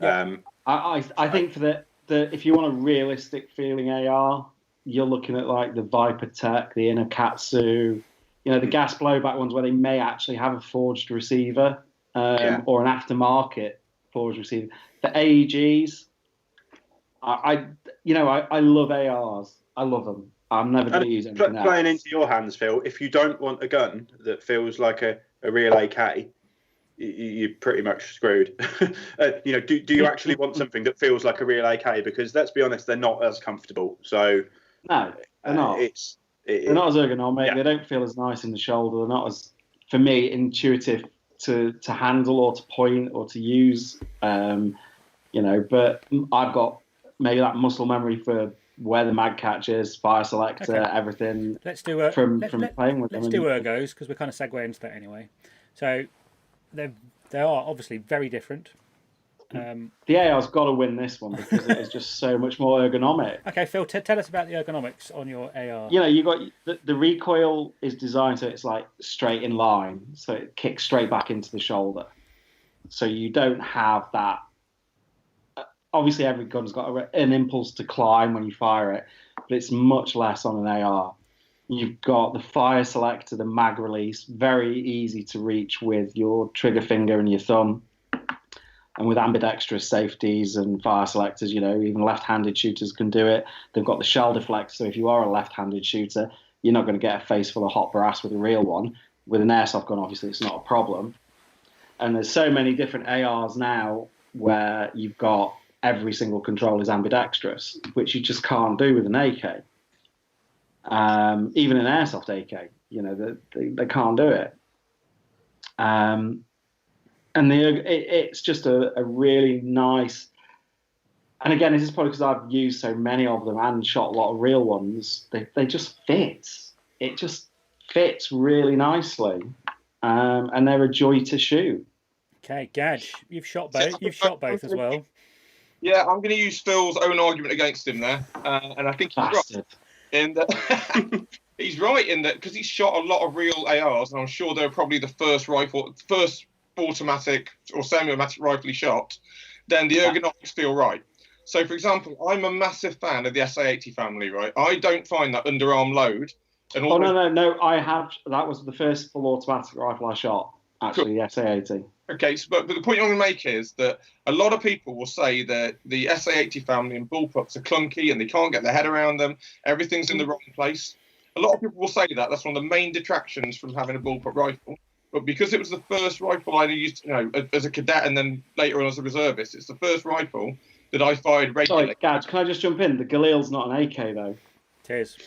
Yeah. I think for the if you want a realistic feeling AR, you're looking at like the Viper Tech, the Inokatsu, you know, the gas blowback ones where they may actually have a forged receiver or an aftermarket forged receiver. The AEGs, I love ARs. I love them. I'm never going to use anything else. Playing into your hands, Phil, if you don't want a gun that feels like a real AK, you're pretty much screwed. You know, do you actually want something that feels like a real AK? Because let's be honest, they're not as comfortable. So no, they're not. They're not as ergonomic. Yeah. They don't feel as nice in the shoulder. They're not as, for me, intuitive to handle or to point or to use. You know, but I've got maybe that muscle memory for where the mag catch is, fire selector, everything. Let's do playing with them. Let's do ergos because we're kind of segueing into that anyway. So they are obviously very different. The AR's got to win this one because it is just so much more ergonomic. Okay, Phil, tell us about the ergonomics on your AR. You know, you got the recoil is designed so it's like straight in line, so it kicks straight back into the shoulder. So you don't have that. Obviously, every gun's got an impulse to climb when you fire it, but it's much less on an AR. You've got the fire selector, the mag release, very easy to reach with your trigger finger and your thumb. And with ambidextrous safeties and fire selectors, you know, even left-handed shooters can do it. They've got the shell deflector, so if you are a left-handed shooter, you're not going to get a face full of hot brass with a real one. With an airsoft gun, obviously, it's not a problem. And there's so many different ARs now where you've got every single control is ambidextrous, which you just can't do with an AK. Even an airsoft AK, you know, they can't do it. And it's just a really nice. And again, this is probably because I've used so many of them and shot a lot of real ones. They just fit. It just fits really nicely, and they're a joy to shoot. Okay, Gadge, you've shot both. You've shot both as well. Yeah, I'm going to use Phil's own argument against him there, and I think he's right. In that, he's right in that because he's shot a lot of real ARs, and I'm sure they're probably the first automatic or semi-automatic rifle he shot. Then the ergonomics feel right. So, for example, I'm a massive fan of the SA80 family. Right, I don't find that underarm load. And no, I have. That was the first full automatic rifle I shot. Actually, the SA80. Okay, so, but the point I'm going to make is that a lot of people will say that the SA80 family and bullpups are clunky and they can't get their head around them. Everything's in the wrong place. A lot of people will say that. That's one of the main detractions from having a bullpup rifle. But because it was the first rifle I used, you know, as a cadet and then later on as a reservist, it's the first rifle that I fired regularly. Sorry, Gadge, can I just jump in? The Galil's not an AK though. It is.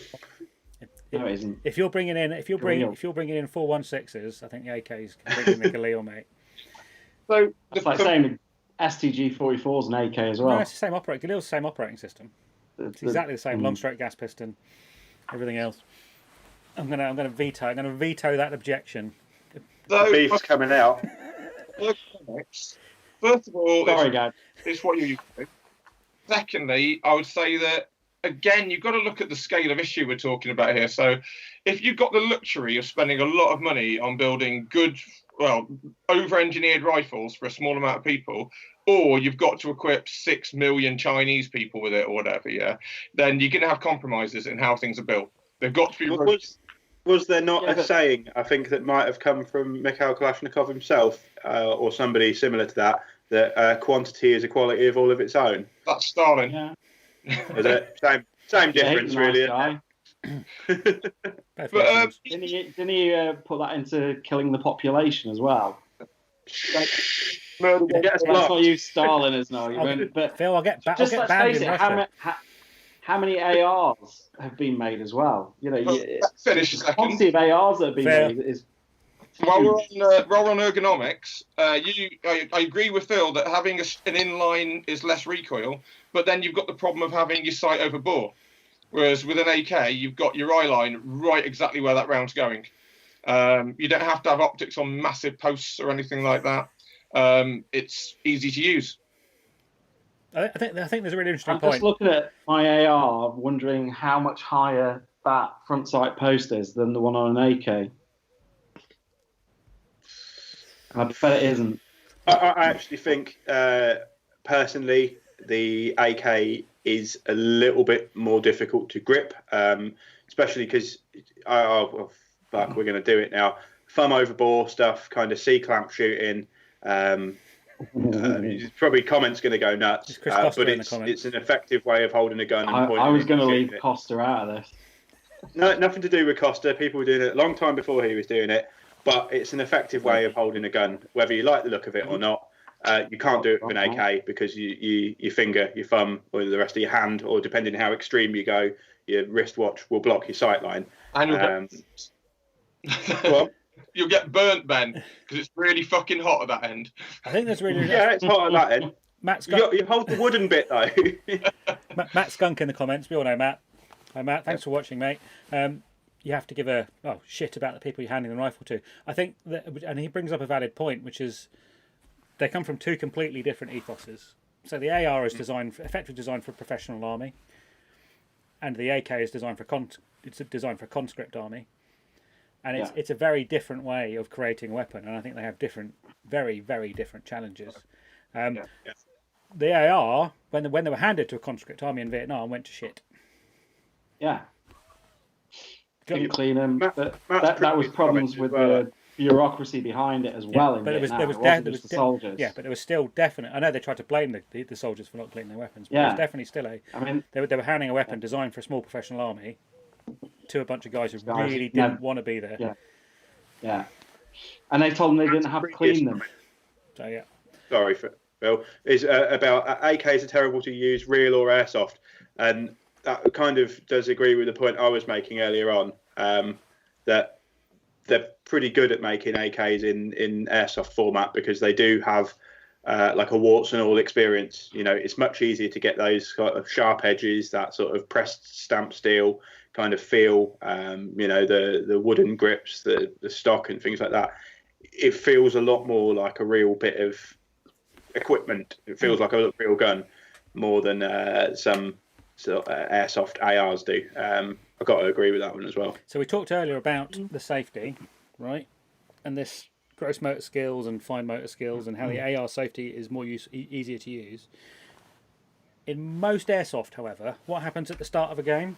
No, it isn't. If you're bringing in 416s, I think the AKs can bring in the Galil, mate. So it's like saying the STG-44 is an AK as well. No, it's the same operating. Galil's the same operating system. It's exactly the same. Long straight gas piston, everything else. I'm gonna veto that objection. So, beef's coming out. First of all, Sorry, guys. it's what you're used to. Secondly, I would say that, again, you've got to look at the scale of issue we're talking about here. So if you've got the luxury of spending a lot of money on building good, well, over-engineered rifles for a small amount of people, or you've got to equip 6 million Chinese people with it or whatever, yeah, then you're going to have compromises in how things are built. They've got to be... Was there not a saying, I think, that might have come from Mikhail Kalashnikov himself, or somebody similar to that quantity is a quality of all of its own? That's Stalin. Yeah. Is it? Same difference, really. But, didn't he put that into killing the population as well? That's what you Stalin is now. But Phil, I'll get banned just in let's face it, Russia. how many ARs have been made as well? You know, the quantity of ARs that have been made is. While we're on ergonomics, I agree with Phil that having an inline is less recoil, but then you've got the problem of having your sight over bore. Whereas with an AK, you've got your eye line right exactly where that round's going. You don't have to have optics on massive posts or anything like that. It's easy to use. I think there's a really interesting point. I'm just looking at my AR, wondering how much higher that front sight post is than the one on an AK. I bet it isn't. I actually think, personally, the AK is a little bit more difficult to grip, especially because, we're going to do it now. Thumb over bore stuff, kind of C-clamp shooting. Probably comments going to go nuts, but it's an effective way of holding a gun. I was going to leave Costa out of this. No, nothing to do with Costa. People were doing it a long time before he was doing it. But it's an effective way of holding a gun, whether you like the look of it or not. You can't do it with an AK because your finger, your thumb, or the rest of your hand, or depending on how extreme you go, your wristwatch will block your sight line. And you'll get burnt, Ben, because it's really fucking hot at that end. I think that's really... Yeah, it's hot at that end. Matt you hold the wooden bit, though. Matt Skunk in the comments. We all know Matt. Hi, Matt. Thanks for watching, mate. You have to give a shit about the people you're handing the rifle to. I think that, and he brings up a valid point, which is they come from two completely different ethoses. So the AR is effectively designed for a professional army, and the AK is designed for a conscript army, and it's a very different way of creating a weapon. And I think they have very, very different challenges. The AR, when they were handed to a conscript army in Vietnam, went to shit. Yeah. Couldn't clean them, but that was problems with the bureaucracy behind it as well. But there was soldiers. Yeah, but there was still definite. I know they tried to blame the soldiers for not cleaning their weapons, but there was definitely still they were handing a weapon designed for a small professional army to a bunch of guys who really didn't want to be there. Yeah, and they told them they didn't have to clean them. So yeah. Sorry, Phil. Is about AKs are terrible to use, real or airsoft, and that kind of does agree with the point I was making earlier on, that they're pretty good at making AKs in airsoft format because they do have like a warts and all experience. You know, it's much easier to get those sort of sharp edges, that sort of pressed stamp steel kind of feel, you know, the wooden grips, the stock and things like that. It feels a lot more like a real bit of equipment. It feels like a real gun more than some airsoft ARs do. I've got to agree with that one as well. So we talked earlier about the safety, right? And this gross motor skills and fine motor skills and how the AR safety is more easier to use. In most airsoft, however, what happens at the start of a game?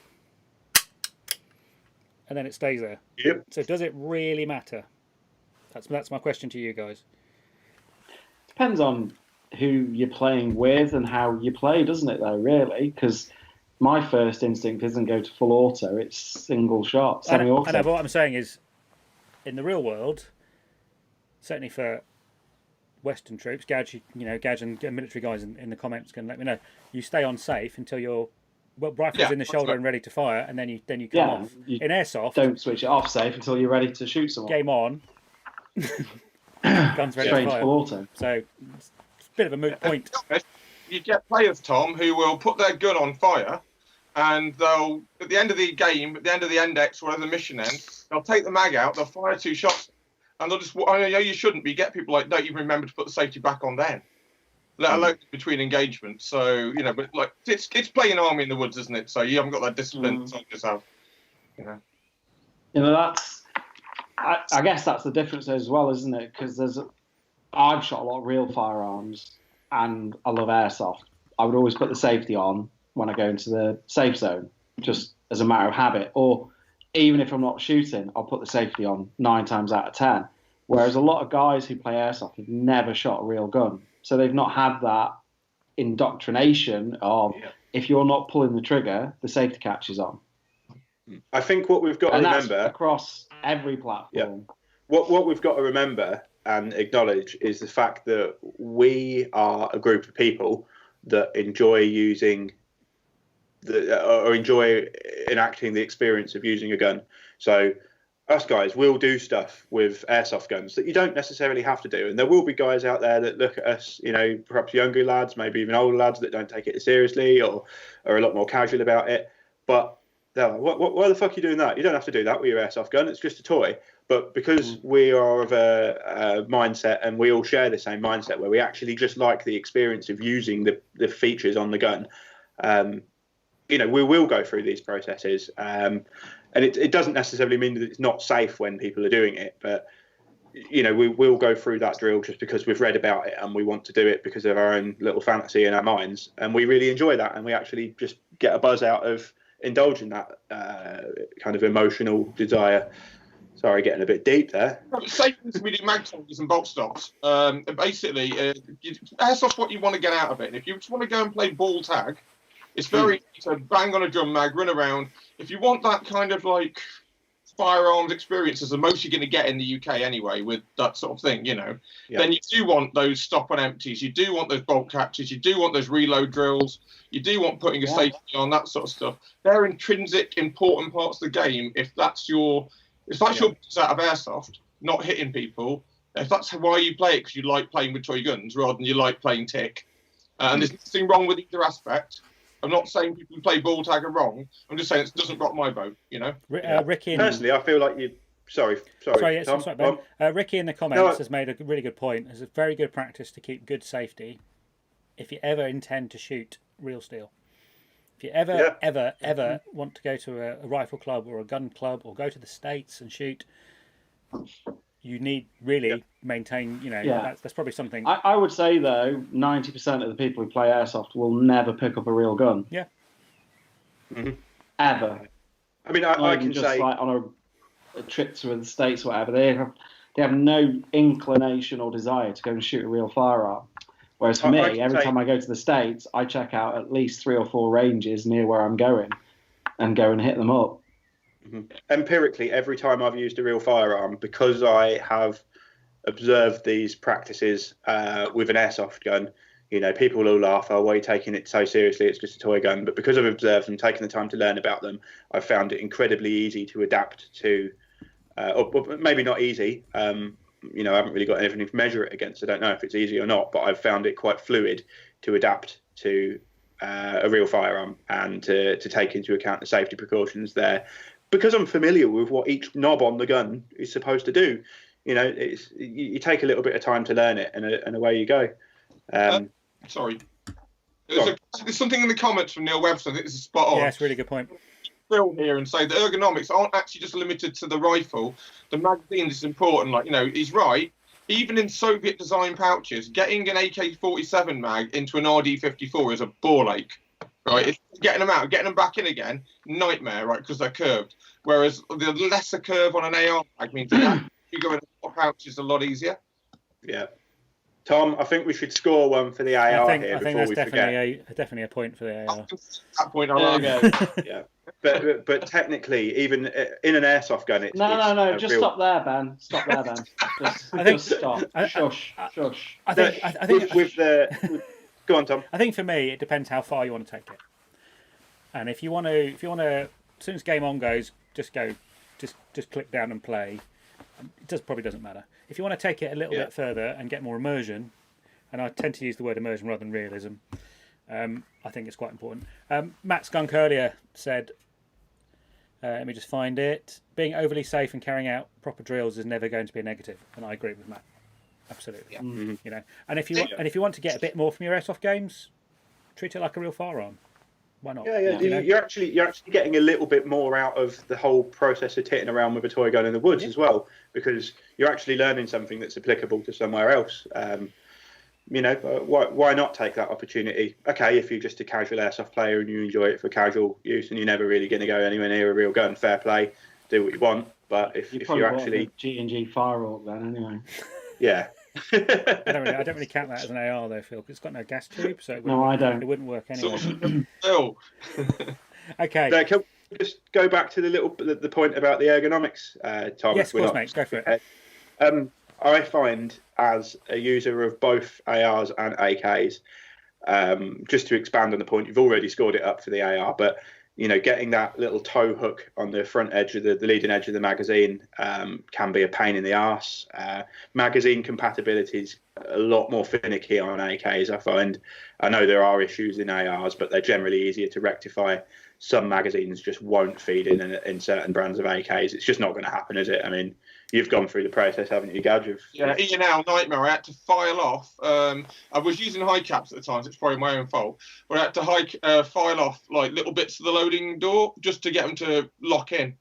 And then it stays there. Yep. So does it really matter? That's my question to you guys. Depends on who you're playing with and how you play, doesn't it, though, really? Because my first instinct isn't go to full auto, it's single shot, semi-auto. I know, but what I'm saying is, in the real world, certainly for Western troops, Gadge and military guys in the comments can let me know, you stay on safe until your rifle's in the shoulder and ready to fire, and then you come off. In airsoft, don't switch it off safe until you're ready to shoot someone. Game on. Guns ready to fire. Full auto. So it's a bit of a moot point. You get players, Tom, who will put their gun on fire, and they'll, at the end of the game, at the end of the index, whatever the mission ends, they'll take the mag out, they'll fire 2 shots, and they'll just, I know you shouldn't, but you get people like, don't even remember to put the safety back on then, let alone between engagements. So, you know, but like, it's playing army in the woods, isn't it? So you haven't got that discipline soldiers have, you know. You know, I guess that's the difference as well, isn't it? Because I've shot a lot of real firearms, and I love airsoft. I would always put the safety on when I go into the safe zone, just as a matter of habit. Or even if I'm not shooting, I'll put the safety on 9 times out of 10. Whereas a lot of guys who play airsoft have never shot a real gun. So they've not had that indoctrination of, if you're not pulling the trigger, the safety catch is on. I think what we've got to remember... That's across every platform. Yeah. What we've got to remember and acknowledge is the fact that we are a group of people that enjoy using or enjoy enacting the experience of using a gun. So us guys will do stuff with airsoft guns that you don't necessarily have to do. And there will be guys out there that look at us, you know, perhaps younger lads, maybe even older lads that don't take it seriously or are a lot more casual about it. But they're like, why the fuck are you doing that? You don't have to do that with your airsoft gun. It's just a toy. But because we are of a mindset, and we all share the same mindset, where we actually just like the experience of using the features on the gun, you know, we will go through these processes. And it doesn't necessarily mean that it's not safe when people are doing it. But, you know, we will go through that drill just because we've read about it and we want to do it because of our own little fantasy in our minds. And we really enjoy that. And we actually just get a buzz out of indulging that kind of emotional desire. Sorry, getting a bit deep there. Same as we do mag soldiers and bolt stops. Basically, airsoft's what you want to get out of it. And if you just want to go and play ball tag, it's very easy to bang on a drum mag, run around. If you want that kind of like firearms experience, as the most you're going to get in the UK anyway, with that sort of thing, you know, then you do want those stop on empties. You do want those bolt catches. You do want those reload drills. You do want putting a safety on, that sort of stuff. They're intrinsic, important parts of the game. If that's your business out of airsoft, not hitting people, if that's why you play it, because you like playing with toy guns rather than you like playing tick, and there's nothing wrong with either aspect. I'm not saying people who play ball tag are wrong. I'm just saying it doesn't rock my boat, you know. Ricky, personally, I feel like you. Sorry, Tom. Sorry, Ben. Ricky in the comments has made a really good point. It's a very good practice to keep good safety if you ever intend to shoot real steel. If you ever want to go to a rifle club or a gun club or go to the States and shoot, you need really maintain, you know, that's probably something. I would say, though, 90% of the people who play airsoft will never pick up a real gun. Yeah. Mm-hmm. Ever. I mean, I can just say... like on a trip to the States or whatever, they have no inclination or desire to go and shoot a real firearm. Whereas for me, every time I go to the States, I check out at least 3 or 4 ranges near where I'm going and go and hit them up. Mm-hmm. Empirically, every time I've used a real firearm, because I have observed these practices with an airsoft gun, you know, people will laugh, oh, why are you taking it so seriously? It's just a toy gun. But because I've observed and taken the time to learn about them, I've found it incredibly easy to adapt to, or maybe not easy. You know, I haven't really got anything to measure it against. I don't know if it's easy or not, but I've found it quite fluid to adapt to a real firearm and to take into account the safety precautions there, because I'm familiar with what each knob on the gun is supposed to do. You know, you take a little bit of time to learn it, and away you go. Sorry, there's something in the comments from Neil Webster. I think this is spot on. Yeah, it's a really good point. Film here and say the ergonomics aren't actually just limited to the rifle. The magazine is important. Like, you know, he's right. Even in Soviet design pouches, getting an AK-47 mag into an RD-54 is a ball ache, right? It's getting them out, getting them back in again, nightmare, right? Because they're curved. Whereas the lesser curve on an AR mag means that you go in a pouch is a lot easier. Yeah. Tom, I think we should score one for the AR I think that's definitely a point for the AR. That point, I go. Yeah. But technically, even in an airsoft gun, it's no. Just stop there, Ben. Stop there, Ben. Just stop. Shush. I think go on, Tom. I think for me, it depends how far you want to take it. And if you want to, as soon as game on goes, just click down and play. It probably doesn't matter. If you want to take it a little bit further and get more immersion, and I tend to use the word immersion rather than realism, I think it's quite important. Matt Skunk earlier said Let me just find it. Being overly safe and carrying out proper drills is never going to be a negative, and I agree with Matt. Absolutely. Yeah. You know, and if you want to get a bit more from your airsoft games, treat it like a real firearm. Why not? Yeah. You're actually getting a little bit more out of the whole process of titting around with a toy gun in the woods as well, because you're actually learning something that's applicable to somewhere else. You know, why not take that opportunity? Okay, if you're just a casual airsoft player and you enjoy it for casual use and you're never really going to go anywhere near a real gun, fair play, do what you want. But if you're actually G&G Firehawk, then anyway. Yeah. I don't really count that as an AR though, Phil, because it's got no gas tube, so I don't. It wouldn't work anyway. Phil. Okay. Now, can we just go back to the point about the ergonomics, Tom? Yes, of course, mate. Go for it. I find, as a user of both ARs and AKs, just to expand on the point, you've already scored it up for the AR, but you know, getting that little tow hook on the front edge of the leading edge of the magazine can be a pain in the arse. Magazine compatibility is a lot more finicky on AKs, I find. I know there are issues in ARs, but they're generally easier to rectify. Some magazines just won't feed in certain brands of AKs. It's just not going to happen, is it? I mean, you've gone through the process, haven't you, Gadge? Yeah, E&L nightmare. I had to file off. I was using high caps at the time, so it's probably my own fault. But I had to file off like little bits of the loading door just to get them to lock in.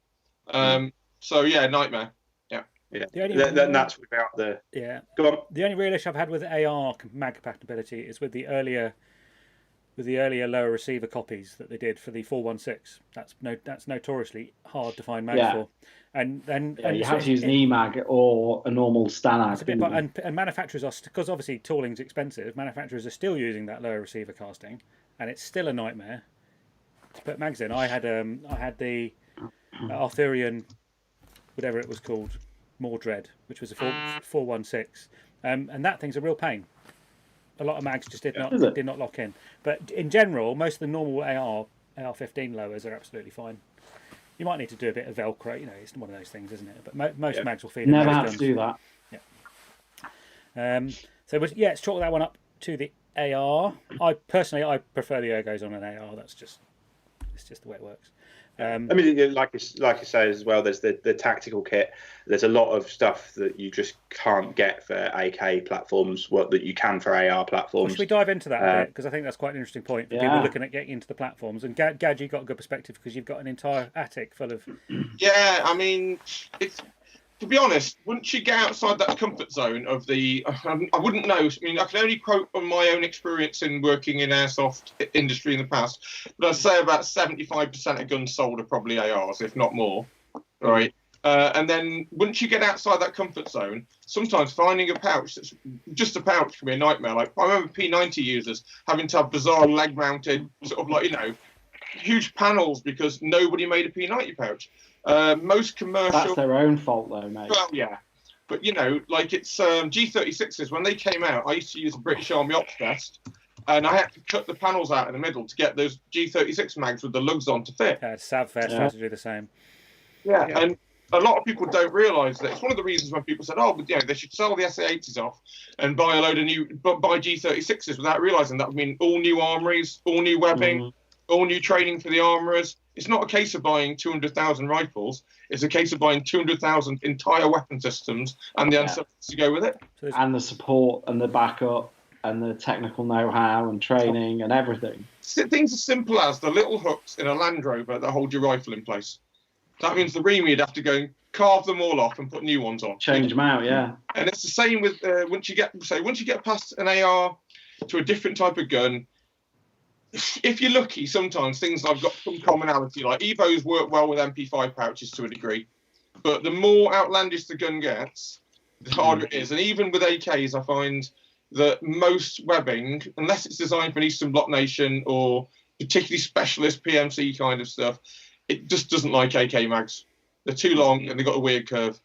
So yeah, nightmare. Yeah. That's without the. Yeah. Go on. The only real issue I've had with AR mag compatibility is with the earlier lower receiver copies that they did for the 416. That's notoriously hard to find mag for. And you have to use an EMAG or a normal STANAG. And manufacturers are, because obviously tooling's expensive, manufacturers are still using that lower receiver casting, and it's still a nightmare to put mags in. I had the Arthurian, whatever it was called, Mordred, which was a 416, and that thing's a real pain. A lot of mags just did not lock in. But in general, most of the normal AR-15 lowers are absolutely fine. You might need to do a bit of Velcro, you know, it's one of those things, isn't it? But most mags will feed in. Never had to do that. Yeah. So let's chalk that one up to the AR. I prefer the ergos on an AR. It's just the way it works. I mean, like I say as well, there's the tactical kit. There's a lot of stuff that you just can't get for AK platforms, that you can for AR platforms. Should we dive into that a bit? Because I think that's quite an interesting point for people looking at getting into the platforms. And Gadge, you've got a good perspective because you've got an entire attic full of... Yeah, I mean, to be honest, once you get outside that comfort zone of I wouldn't know. I mean, I can only quote on my own experience in working in airsoft industry in the past, but I'd say about 75% of guns sold are probably ARs, if not more, right? And then once you get outside that comfort zone, sometimes finding a pouch that's just a pouch can be a nightmare. Like, I remember P90 users having to have bizarre leg-mounted, sort of like, you know, huge panels because nobody made a P90 pouch. Most commercial... That's their own fault, though, mate. Well, yeah. But, you know, like it's G36s, when they came out, I used to use a British Army Ops vest, and I had to cut the panels out in the middle to get those G36 mags with the lugs on to fit. Sav vest had to do the same. Yeah, and a lot of people don't realise that. It's one of the reasons when people said, but you know, they should sell the SA80s off and buy a load of buy G36s without realising that would mean all new armories, all new webbing, all new training for the armourers. It's not a case of buying 200,000 rifles. It's a case of buying 200,000 entire weapon systems and the answers to go with it. And the support and the backup and the technical know-how and training and everything. Things as simple as the little hooks in a Land Rover that hold your rifle in place. That means the reamer, you'd have to go and carve them all off and put new ones on. Change them out, yeah. And it's the same with once you get past an AR to a different type of gun. If you're lucky, sometimes things have got some commonality. Like Evos work well with MP5 pouches to a degree, but the more outlandish the gun gets, the harder it is. And even with AKs, I find that most webbing, unless it's designed for an Eastern Bloc nation or particularly specialist PMC kind of stuff, it just doesn't like AK mags. They're too long and they've got a weird curve.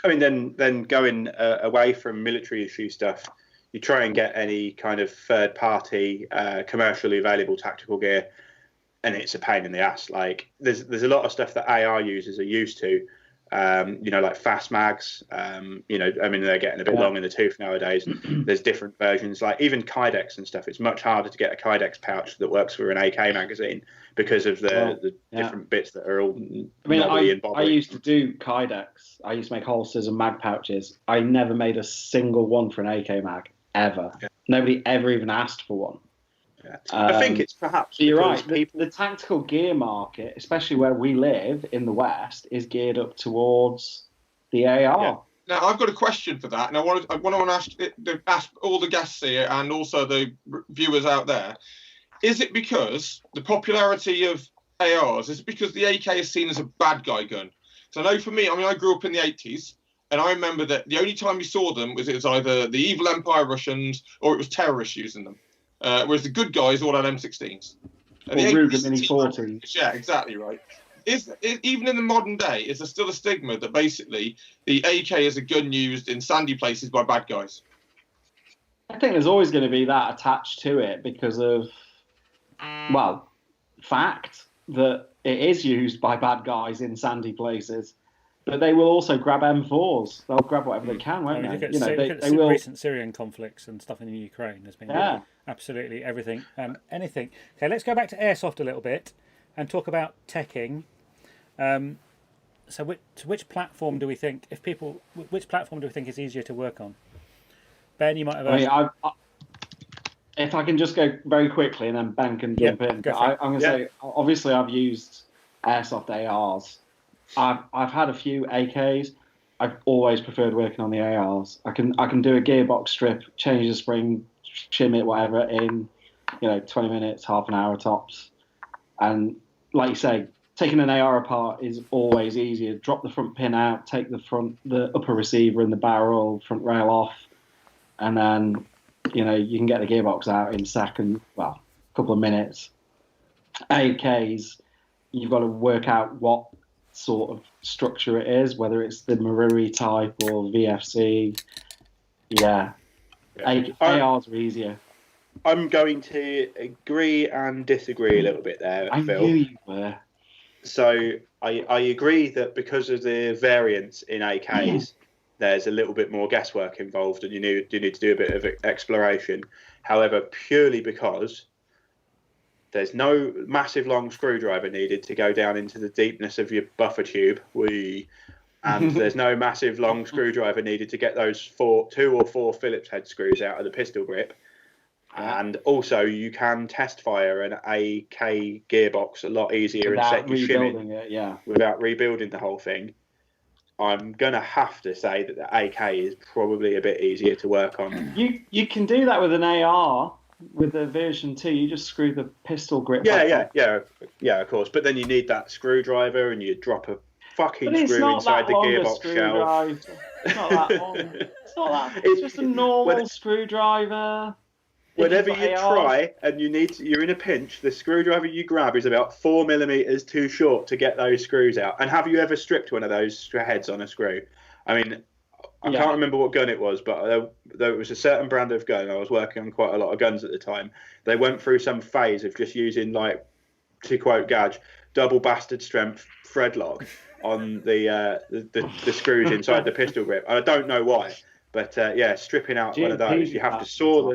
I mean, then going away from military issue stuff, you try and get any kind of third-party, commercially available tactical gear, and it's a pain in the ass. Like, there's a lot of stuff that AR users are used to, like fast mags. They're getting a bit long in the tooth nowadays. There's different versions, like even Kydex and stuff. It's much harder to get a Kydex pouch that works for an AK magazine because of the different bits that are all knobbly and bobbly. I used to do Kydex. I used to make holsters and mag pouches. I never made a single one for an AK mag, ever. Yeah. Nobody ever even asked for one. Yeah. I think it's perhaps you're right. The tactical gear market, especially where we live in the West, is geared up towards the AR. Yeah. Now I've got a question for that, and I want to ask all the guests here and also the viewers out there: is it because the popularity of ARs? Is it because the AK is seen as a bad guy gun? So I know for me, I grew up in the 80s. And I remember that the only time you saw them was it was either the evil Empire Russians or it was terrorists using them. Whereas the good guys all had M16s. And or Ruger Mini 40s. Yeah, exactly right. Is even in the modern day, is there still a stigma that basically the AK is a gun used in sandy places by bad guys? I think there's always going to be that attached to it because of, fact that it is used by bad guys in sandy places. But they will also grab M4s. They'll grab whatever they can, won't they? They will. Recent Syrian conflicts and stuff in the Ukraine. There's been absolutely everything and anything. Okay, let's go back to Airsoft a little bit and talk about teching. So which platform do we think, which platform do we think is easier to work on? Ben, you might have... if I can just go very quickly and then Ben can jump in. I'm going to say, obviously I've used Airsoft ARs. I've had a few AKs. I've always preferred working on the ARs. I can do a gearbox strip, change the spring, shim it, whatever, in 20 minutes, half an hour tops. And like you say, taking an AR apart is always easier. Drop the front pin out, take the upper receiver and the barrel, front rail off, and then you can get the gearbox out in a couple of minutes. AKs, you've got to work out what sort of structure it is, whether it's the Marui type or VFC. ARs are easier. I'm going to agree and disagree a little bit there, Phil. I knew you were. So I agree that because of the variance in AKs, there's a little bit more guesswork involved and you need to do a bit of exploration. However, purely because there's no massive long screwdriver needed to go down into the deepness of your buffer tube. And there's no massive long screwdriver needed to get those 2 or 4 Phillips head screws out of the pistol grip. And also, you can test fire an AK gearbox a lot easier and set your shimming without rebuilding the whole thing. I'm going to have to say that the AK is probably a bit easier to work on. You can do that with an AR. With the version 2, you just screw the pistol grip. Yeah, of course. But then you need that screwdriver, and you drop a fucking screw inside the gearbox shell. It's not that long. It's not that. It's just a normal screwdriver. Whenever you try and you're in a pinch, the screwdriver you grab is about 4 millimeters too short to get those screws out. And have you ever stripped one of those heads on a screw? I mean, I can't remember what gun it was, but there was a certain brand of gun. I was working on quite a lot of guns at the time. They went through some phase of just using, like, to quote Gadge, double bastard strength thread lock on the screws inside the pistol grip. I don't know why, but stripping out one of those, you have to saw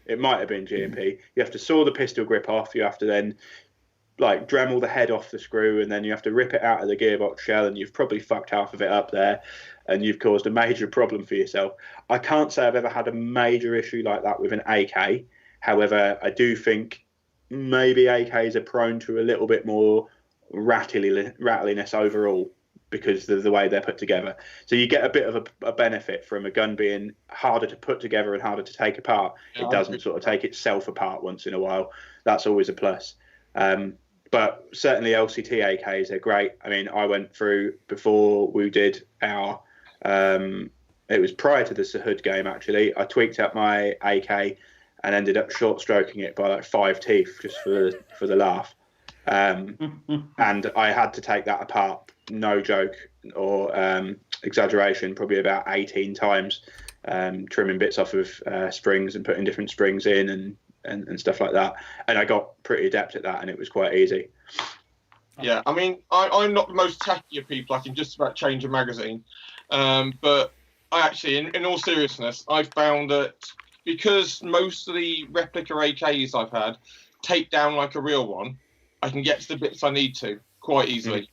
it might have been GMP. You have to saw the pistol grip off. You have to then Dremel the head off the screw, and then you have to rip it out of the gearbox shell, and you've probably fucked half of it up there, and you've caused a major problem for yourself. I can't say I've ever had a major issue like that with an AK. However, I do think maybe AKs are prone to a little bit more rattliness overall because of the way they're put together. So you get a bit of a benefit from a gun being harder to put together and harder to take apart. It doesn't sort of take itself apart once in a while. That's always a plus. But certainly LCT AKs are great. I mean, I went through before we did our, it was prior to the Sahud game actually, I tweaked up my AK and ended up short stroking it by 5 teeth just for the laugh. And I had to take that apart, no joke or exaggeration, probably about 18 times, trimming bits off of springs and putting different springs in and stuff like that. And I got pretty adept at that, and it was quite easy. Yeah, I mean, I'm not the most techy of people. I can just about change a magazine. But I actually, in all seriousness, I've found that because most of the replica AKs I've had take down like a real one, I can get to the bits I need to quite easily.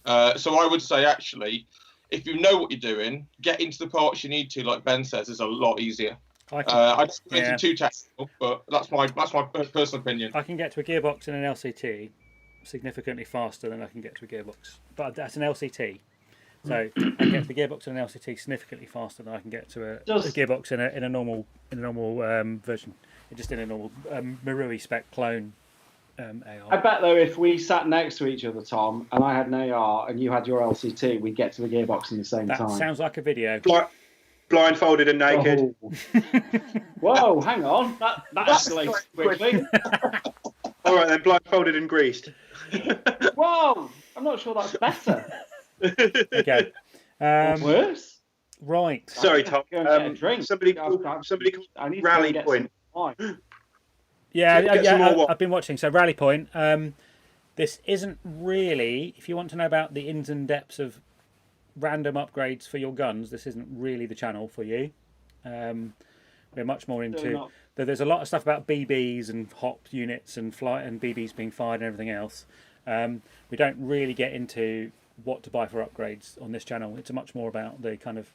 So I would say, actually, if you know what you're doing, get into the parts you need to, like Ben says, is a lot easier. I don't make it too technical, but that's my personal opinion. I can get to a gearbox in an LCT significantly faster than I can get to a gearbox, but that's an LCT. So I can get to the gearbox in an LCT significantly faster than I can get to a gearbox in a normal version, just in a normal Marui spec clone AR. I bet though, if we sat next to each other, Tom, and I had an AR and you had your LCT, we'd get to the gearbox in the same time. That sounds like a video. Blindfolded and naked. Oh. Whoa, hang on. That escalates quickly. All right, then, blindfolded and greased. Whoa, I'm not sure that's better. Okay. Worse? Right. Sorry, Tom. Somebody called Rally Point. Yeah, I've been watching. So Rally Point. This isn't really, if you want to know about the ins and depths of random upgrades for your guns, this isn't really the channel for you. We're much more into... There's a lot of stuff about BBs and hop units and flight and BBs being fired and everything else. We don't really get into what to buy for upgrades on this channel. It's much more about the kind of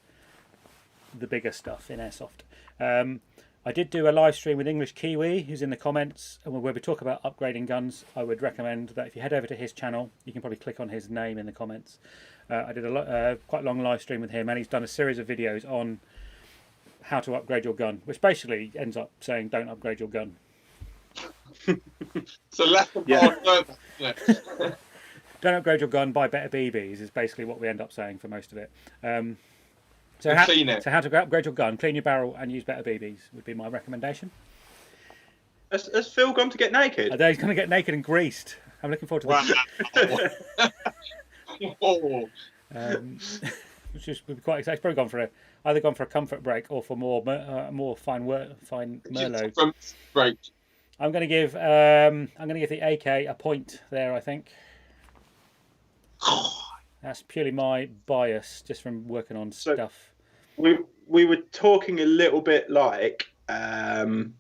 the bigger stuff in Airsoft. I did do a live stream with English Kiwi, who's in the comments, and where we talk about upgrading guns. I would recommend that if you head over to his channel, you can probably click on his name in the comments. I did a quite long live stream with him, and he's done a series of videos on how to upgrade your gun, which basically ends up saying don't upgrade your gun. So don't upgrade your gun, buy better BBs is basically what we end up saying for most of it. So how to upgrade your gun, clean your barrel and use better BBs would be my recommendation. Has Phil gone to get naked? He's going to get naked and greased. I'm looking forward to this. Which would be quite exciting. He's probably either gone for a comfort break or for more fine Merlot. Break. I'm going to give the AK a point there. I think that's purely my bias, just from working on stuff. We were talking a little bit like about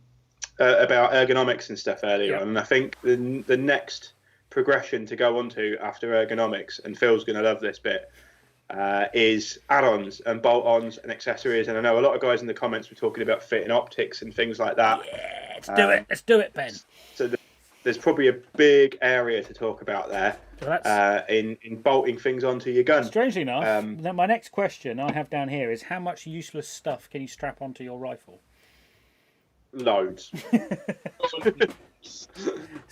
ergonomics and stuff earlier on, and I think the next progression to go on to after ergonomics, and Phil's going to love this bit, is add-ons and bolt-ons and accessories. And I know a lot of guys in the comments were talking about fitting optics and things like that. Yeah, let's do it, Ben. So there's probably a big area to talk about there, in bolting things onto your gun. Strangely enough, my next question I have down here is how much useless stuff can you strap onto your rifle? Loads.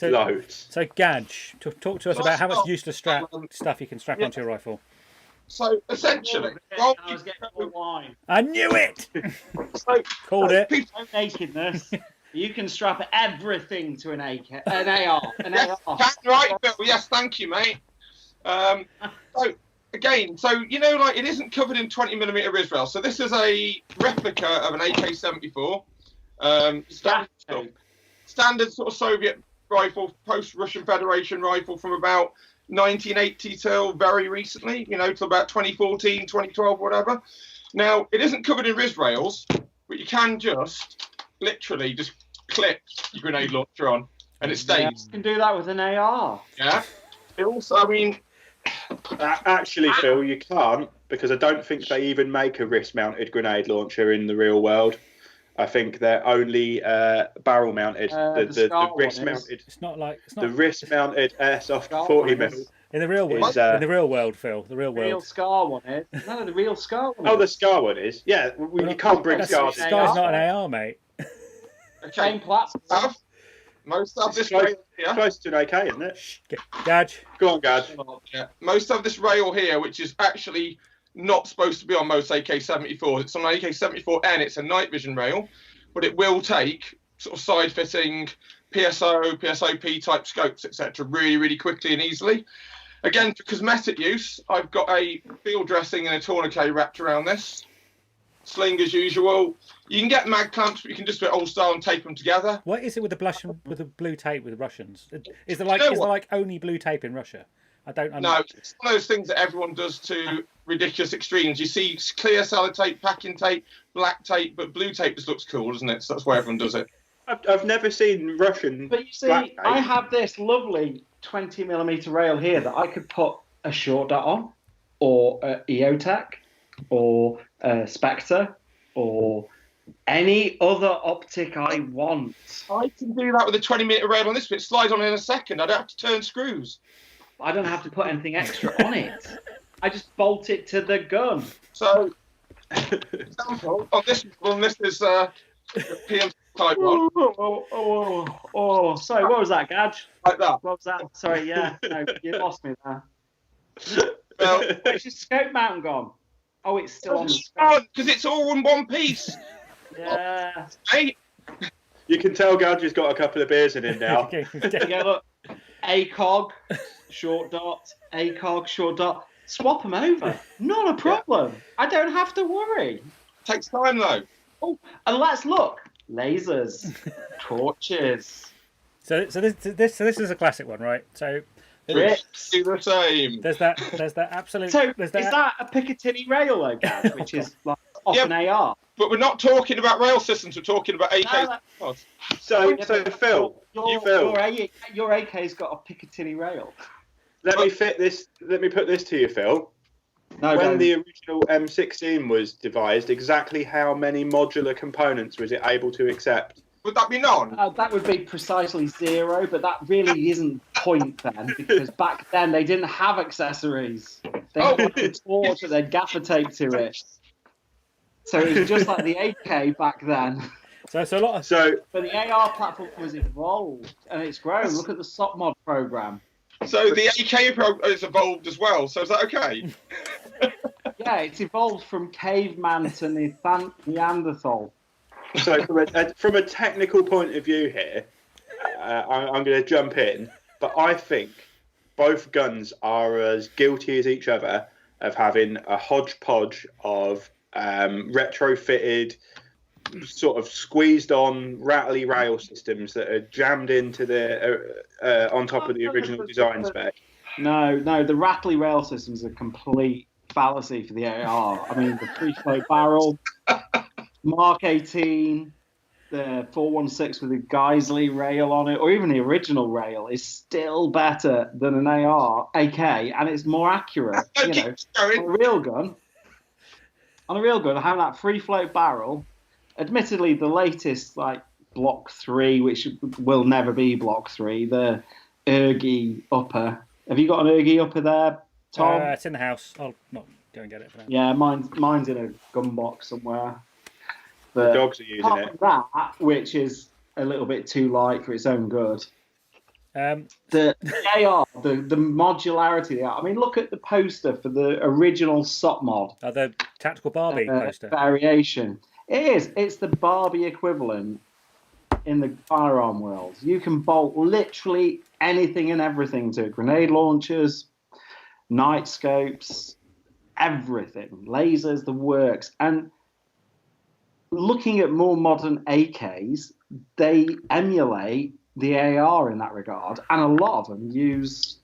Loads. So Gadge, talk to us about how much useless stuff you can strap onto your rifle. So essentially, I knew it. Called it. Nakedness. You can strap everything to an AK, an AR, an AR. Right, Bill. Yes, thank you, mate. So you know, like it isn't covered in 20mm Israel. So this is a replica of an AK-74, standard sort of Soviet rifle, post-Russian Federation rifle from about 1980 till very recently, you know, till about 2014, 2012, whatever. Now, it isn't covered in RIS rails, but you can just literally just clip your grenade launcher on and it stays. Yeah, you can do that with an AR. Yeah. It also, I mean... Actually, Phil, you can't, because I don't think they even make a wrist-mounted grenade launcher in the real world. I think they're only barrel mounted. The wrist mounted. It's not the wrist mounted airsoft 40mm. In the real world, in the real world, Phil. The real world. Real Scar one is. No, the real Scar one. Oh, the Scar one is. Yeah, you can't bring Scars. Scar's not an AR, mate. Same platform. Most of this rail here, close to an AK, isn't it? Gadge. Go on, Gadge. Yeah. Most of this rail here, which is actually not supposed to be on most AK-74s. It's on an AK-74N. It's a night vision rail, but it will take sort of side fitting PSO, PSOP type scopes, etc. really, really quickly and easily. Again, for cosmetic use, I've got a field dressing and a tourniquet wrapped around this. Sling as usual. You can get mag clamps, but you can just do it old style and tape them together. What is it with the blue tape with the Russians? Is there like only blue tape in Russia? I don't. No, it's one of those things that everyone does to ridiculous extremes. You see clear sellotape, packing tape, black tape, but blue tape just looks cool, doesn't it? So that's why everyone does it. I've never seen Russian. But you see, black tape. I have this lovely 20mm rail here that I could put a short dot on, or EOTech, or Spectre, or any other optic I want. I can do that with a 20mm rail on this bit. Slides on in a second. I don't have to turn screws. I don't have to put anything extra on it. I just bolt it to the gun. So, example on this is the PM type one. Sorry, what was that, Gadge? Like that. What was that? Sorry, yeah, no, you lost me there. Well, Where's your scope mount gone? Oh, it's still on the scope. because it's all in one piece. Yeah. Hey, You can tell Gadge has got a couple of beers in him now. Yeah, look. ACOG, short dot, ACOG, short dot. Swap them over. Not a problem. I don't have to worry. takes time though. Oh, and let's look. Lasers, torches, So this is a classic one, right? So rips. Do the same. there's that absolute. So there's is that a Picatinny rail, though, Gav, which is like off Yep. an AR? But we're not talking about rail systems. We're talking about AKs. No, So Yeah, but Phil, your AK's got a Picatinny rail. let me put this to you, Phil. No, When don't. the original M16 was devised, exactly how many modular components was it able to accept? Would that be none? That would be precisely 0, but that really isn't the point then, because back then they didn't have accessories. They had like a torch and they'd gaffer tape to it. So it was just like the AK back then. So a lot of. So But the AR platform was evolved and it's grown. Look at the SOC mod program. So the AK has evolved as well. So is that okay? Yeah, it's evolved from caveman to Neanderthal. So from a technical point of view here, I'm going to jump in, but I think both guns are as guilty as each other of having a hodgepodge of retrofitted, sort of squeezed on rattly rail systems that are jammed into the on top of the original design spec. No, the rattly rail system's a complete fallacy for the AR. I mean, the free flow barrel, Mark 18, the 416 with a Geisley rail on it, or even the original rail is still better than an AK, and it's more accurate. You know, on a real gun, having that free float barrel. Admittedly, the latest like Block 3, which will never be Block 3, the Ergi upper. Have you got an Ergi upper there, Tom? It's in the house. I'll not go and get it for now. Yeah, mine's in a gun box somewhere. But The dogs are using apart it. from that, which is a little bit too light for its own good. The AR, the modularity. I mean, look at the poster for the original SOP mod. The tactical Barbie poster. Variation. It is. It's the Barbie equivalent in the firearm world. You can bolt literally anything and everything to it. Grenade launchers, night scopes, everything. Lasers, the works. And looking at more modern AKs, they emulate the AR in that regard. And a lot of them use,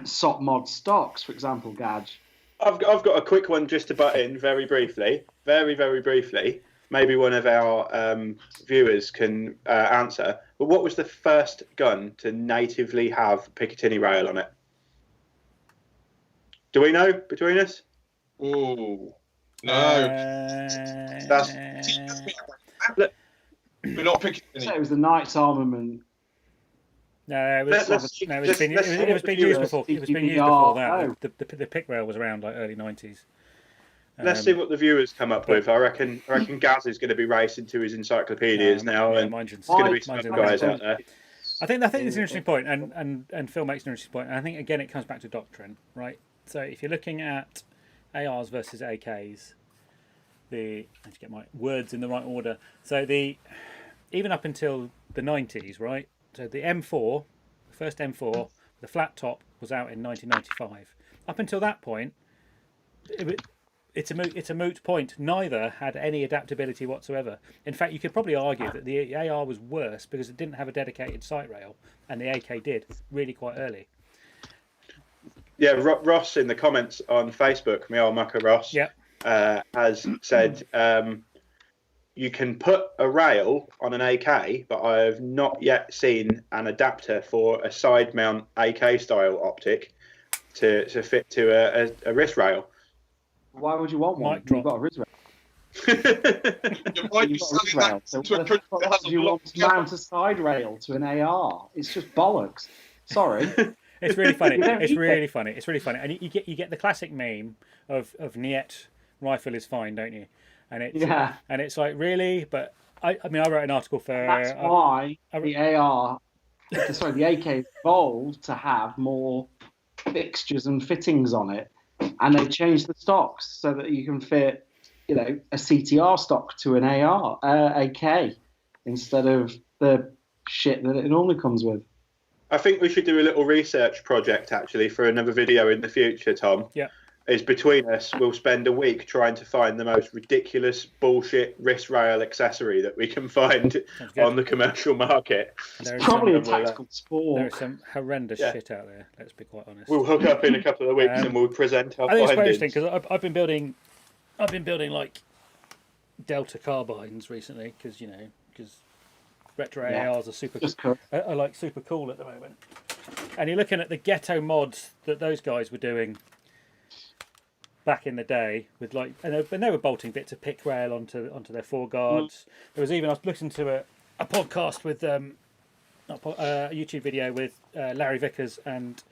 SOP mod stocks, for example, Gadge. I've got a quick one just to butt in very briefly. Very, very briefly. Maybe one of our viewers can answer. But what was the first gun to natively have Picatinny rail on it? Do we know between us? Oh, no. We're not picking So any. it was the Knights Armament. No, it was being used before. It was being used before that. The pick rail was around like early 90s. Let's see what the viewers come up with. I reckon Gaz is going to be racing to his encyclopedias now, yeah, and mine's there's going to be some guys out there. I think it's an interesting point, and Phil makes an interesting point. And I think again it comes back to doctrine, right? So if you're looking at ARs versus AKs, I have to get my words in the right order. So even up until the 90s, right? So the M4, the first M4, the flat top was out in 1995. Up until that point, it's a moot point. Neither had any adaptability whatsoever. In fact, you could probably argue that the AR was worse because it didn't have a dedicated sight rail, and the AK did really quite early. Yeah, Ross in the comments on Facebook, my old mucker Ross, has said you can put a rail on an AK, but I have not yet seen an adapter for a side mount AK style optic to fit to a wrist rail. Why would you want one? Mic drop. You've got a wrist rail. You might be selling that So to a country that has a you lot want to mount a side rail to an AR? It's just bollocks. Sorry. It's really funny. You don't It's need really funny. It's really funny, and you get the classic meme of Niet rifle is fine, don't you? And it's like, really, but I mean, I wrote an article for. That's why the AK evolved to have more fixtures and fittings on it, and they changed the stocks so that you can fit, a CTR stock to an AK instead of the shit that it normally comes with. I think we should do a little research project actually for another video in the future, Tom. Yeah. Is between us, we'll spend a week trying to find the most ridiculous bullshit wrist rail accessory that we can find on the commercial market. It's probably a tactical sport. There is some horrendous shit out there. Let's be quite honest. We'll hook up in a couple of weeks and we'll present our findings. I think it's quite interesting because I've been building like Delta carbines recently because retro ARs are super cool at the moment. And you're looking at the ghetto mods that those guys were doing back in the day with and they were bolting bits of pick rail onto their foreguards. There was even, I was listening to a podcast with a YouTube video with Larry Vickers and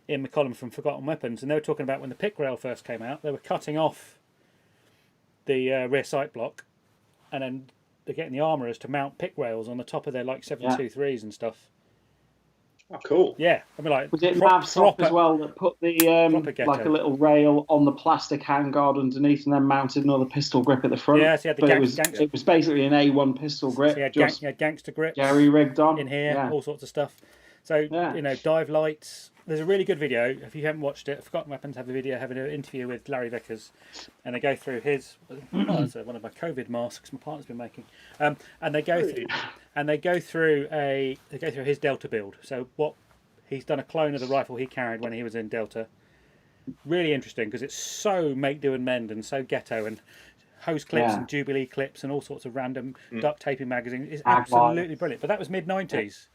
Ian McCollum from Forgotten Weapons, and they were talking about when the pick rail first came out, they were cutting off the rear sight block, and then they're getting the armourers to mount pick rails on the top of their 723s and stuff. Oh, cool. Yeah, I mean, was it Mavsoft as well that put the a little rail on the plastic handguard underneath and then mounted another pistol grip at the front? Yeah, so you had it was basically an A1 pistol grip. So you had gangster grips, Jerry rigged on in here, all sorts of stuff. So dive lights. There's a really good video. If you haven't watched it, Forgotten Weapons have a video having an interview with Larry Vickers, and they go through his. It's one of my COVID masks my partner's been making, and they go through his Delta build. So what he's done, a clone of the rifle he carried when he was in Delta. Really interesting because it's so make do and mend and so ghetto, and hose clips and Jubilee clips and all sorts of random duct taping magazines. It's absolutely brilliant. But that was mid-90s.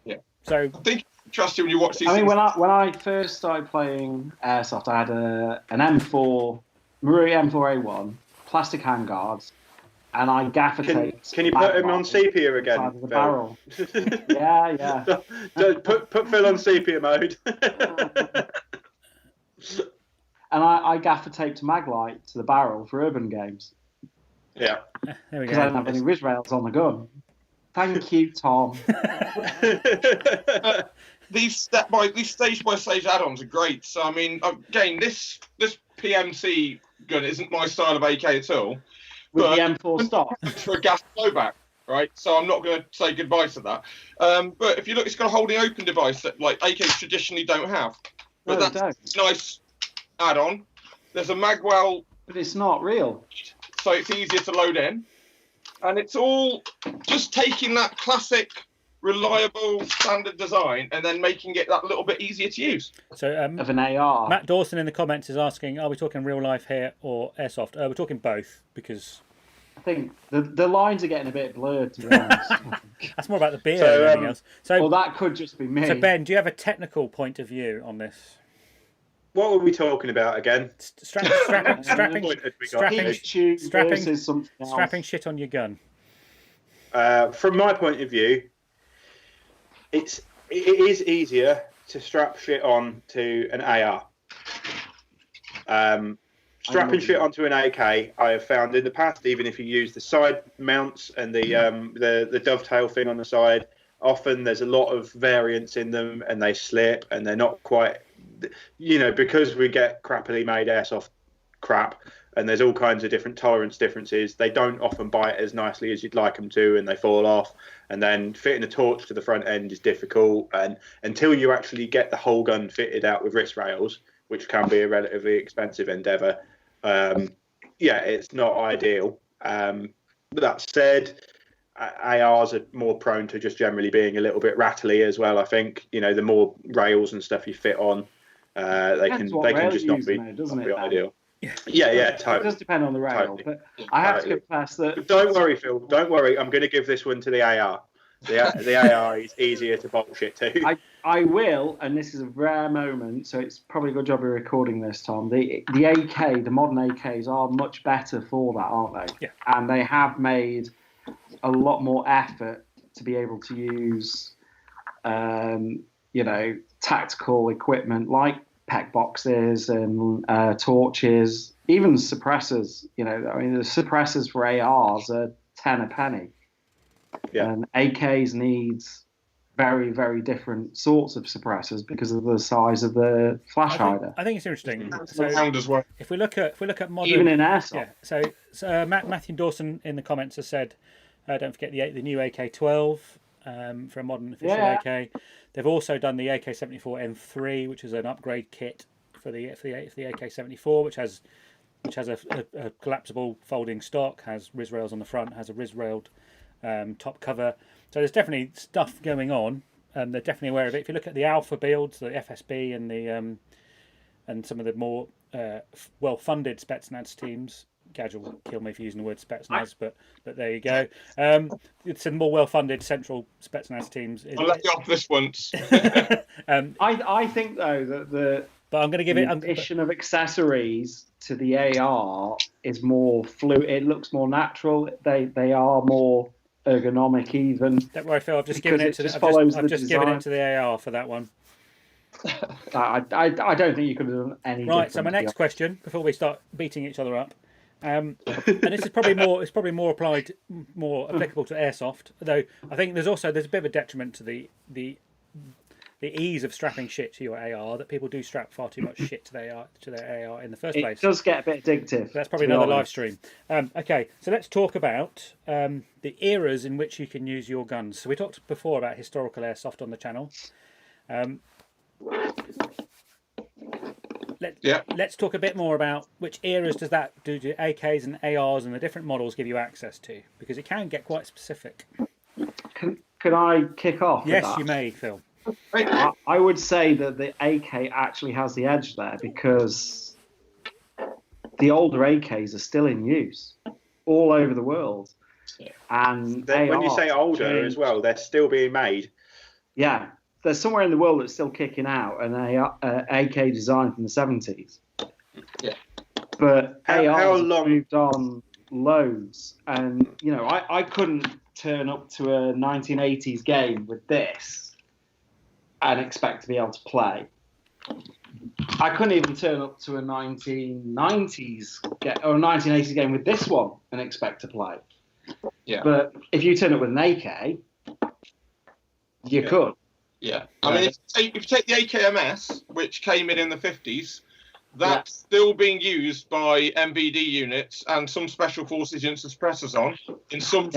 Yeah. So I think trust you when you watch these. I mean, when I first started playing Airsoft, I had an M4 Marie M4A1 plastic handguards, and I gaffer taped. Can you put him on sepia again? The barrel. yeah. Put Phil on sepia mode. And I gaffer taped Maglite to the barrel for urban games. Yeah. There we go. Because I didn't have any Riz rails on the gun. Thank you, Tom. These stage by stage add-ons are great. So I mean, again, this PMC gun isn't my style of AK at all. With the M4 stock for a gas blowback, right? So I'm not going to say goodbye to that. But if you look, it's got a holding open device that AKs traditionally don't have. But that's a nice add-on. There's a magwell, but it's not real, so it's easier to load in. And it's all just taking that classic, reliable, standard design and then making it that little bit easier to use. So of an AR. Matt Dawson in the comments is asking, are we talking real life here or Airsoft? We're talking both because... I think the lines are getting a bit blurred, to be honest. That's more about the beer than anything else. Well, that could just be me. So, Ben, do you have a technical point of view on this? What were we talking about again? Strapping shit on your gun. From my point of view, it is easier to strap shit on to an AR. Strapping shit onto an AK, I have found in the past, even if you use the side mounts and the dovetail thing on the side, often there's a lot of variance in them and they slip and they're not quite, because we get crappily made airsoft crap and there's all kinds of different tolerance differences, they don't often bite as nicely as you'd like them to and they fall off. And then fitting a torch to the front end is difficult. And until you actually get the whole gun fitted out with wrist rails, which can be a relatively expensive endeavour, It's not ideal. That said, ARs are more prone to just generally being a little bit rattly as well. I think the more rails and stuff you fit on, they can just not be, ideal. Yeah, totally. It does depend on the rail, totally. But I have to confess that. But don't worry, Phil. Don't worry. I'm going to give this one to the AR. The AR is easier to bullshit to. I will, and this is a rare moment, so it's probably a good job you're recording this, Tom. The AK, the modern AKs are much better for that, aren't they? Yeah. And they have made a lot more effort to be able to use, tactical equipment like PEC boxes and torches, even suppressors. The suppressors for ARs are 10 a penny. Yeah. And AKs needs very, very different sorts of suppressors because of the size of the flash hider. I think it's interesting. As well. If we look at modern, even in airsoft. Yeah. So Matthew Dawson in the comments has said, don't forget the new AK-12 for a modern official AK. They've also done the AK-74 M3, which is an upgrade kit for the AK-74, which has a collapsible folding stock, has RIS rails on the front, has a RIS railed top cover. So there's definitely stuff going on, and they're definitely aware of it. If you look at the alpha builds, the FSB and the and some of the more well-funded Spetsnaz teams, Gadge will kill me for using the word Spetsnaz, but there you go. It's some more well-funded central Spetsnaz teams. I'll let you off this once. I think though that but I'm going to give it addition of accessories to the AR is more fluid. It looks more natural. They are more ergonomic even. Don't worry, Phil. I've just given it to the AR for that one. I don't think you could have done any. Right. So my next question, before we start beating each other up, and this is probably more. It's probably more applicable to airsoft. Though I think there's a bit of a detriment to the ease of strapping shit to your AR, that people do strap far too much shit to their AR in the first place. It does get a bit addictive. That's probably another live stream. Okay, so let's talk about the eras in which you can use your guns. So we talked before about historical airsoft on the channel. Let's talk a bit more about which eras does that do to AKs and ARs and the different models give you access to, because it can get quite specific. Can I kick off? Yes, you may, Phil. I would say that the AK actually has the edge there because the older AKs are still in use all over the world. And when you say older as well, they're still being made. Yeah, there's somewhere in the world that's still kicking out an AK design from the 70s. Yeah. But ARs have moved on loads. And, I couldn't turn up to a 1980s game with this and expect to be able to play. I couldn't even turn up to a 1990s or a 1980s game with this one and expect to play. Yeah. But if you turn up with an AK, you could. Yeah. I mean, if you take the AKMS, which came in the 50s, that's still being used by MBD units and some special forces units and suppressors on in some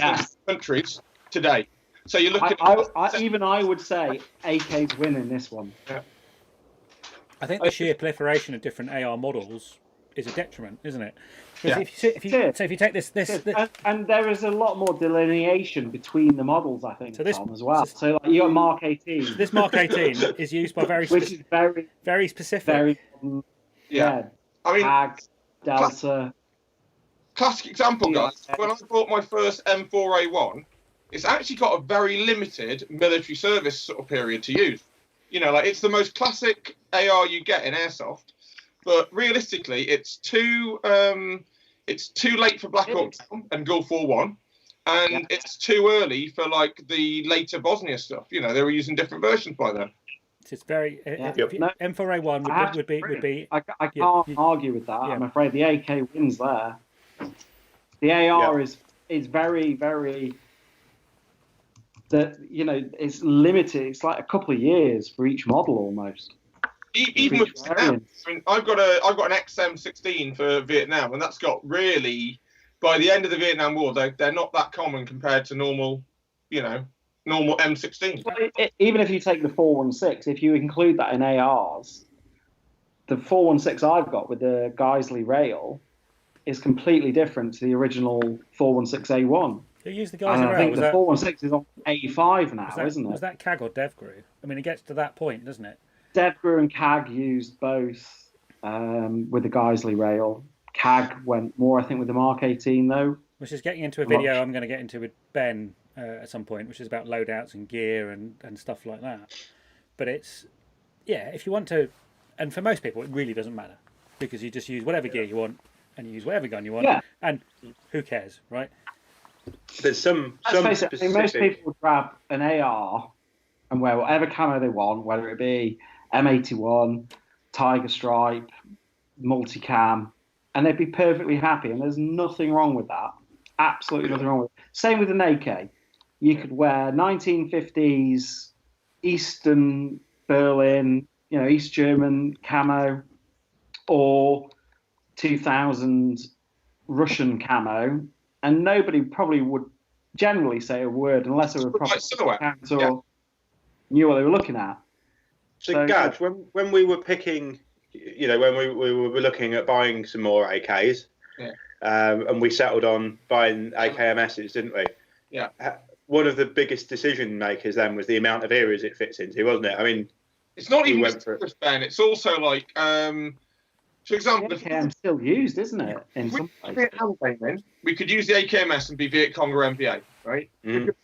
countries today. So you're looking I would say AK's winning this one. Yeah. I think the sheer proliferation of different AR models is a detriment, isn't it? Yeah. If you take this and there is a lot more delineation between the models, I think, Tom, as well. So like you got Mark 18. This Mark 18 is used by which is very specific. Very I mean, Ag, Delta. Classic example, guys. When I bought my first M4A1, it's actually got a very limited military service sort of period to use. It's the most classic AR you get in airsoft, but realistically, it's too late for Black Hawk Down and Gulf War 1, and it's too early for like the later Bosnia stuff. They were using different versions by then. It's very M4A1 would be. I can't argue with that. Yeah. I'm afraid the AK wins there. The AR is very, very. It's limited. It's like a couple of years for each model almost. Even with Vietnam, I mean, I've got an XM16 for Vietnam, and that's got really, by the end of the Vietnam War, they're not that common compared to normal M16. Well, even if you take the 416, if you include that in ARs, the 416 I've got with the Geisley rail is completely different to the original 416A1. Who used the guys And I around? think Was the that, 416 is on A5 now, isn't was it? that CAG or DevGru? I mean, it gets to that point, doesn't it? DevGru and CAG used both with the Geisley rail. CAG went more, I think, with the Mark 18 though. Which is getting into a video I'm going to get into with Ben at some point, which is about loadouts and gear and stuff like that. But it's, yeah, if you want to, and for most people, it really doesn't matter because you just use whatever gear you want and you use whatever gun you want, and who cares, right? There's some specific... I mean, most people would grab an AR and wear whatever camo they want, whether it be M81, Tiger Stripe, multicam, and they'd be perfectly happy. And there's nothing wrong with that. Absolutely nothing wrong with it. Same with an AK. You could wear 1950s Eastern Berlin, East German camo, or 2000 Russian camo, and nobody probably would generally say a word unless they were proper or knew what they were looking at. So Gadge, when we were picking, when we were looking at buying some more AKs, and we settled on buying AKMSs, didn't we? Yeah. One of the biggest decision makers then was the amount of areas it fits into, wasn't it? I mean, it's not even just Ben. It's also like, for example, the AKM still used, isn't it? In some places. We could use the AKMS and be Viet Cong or MVA, right?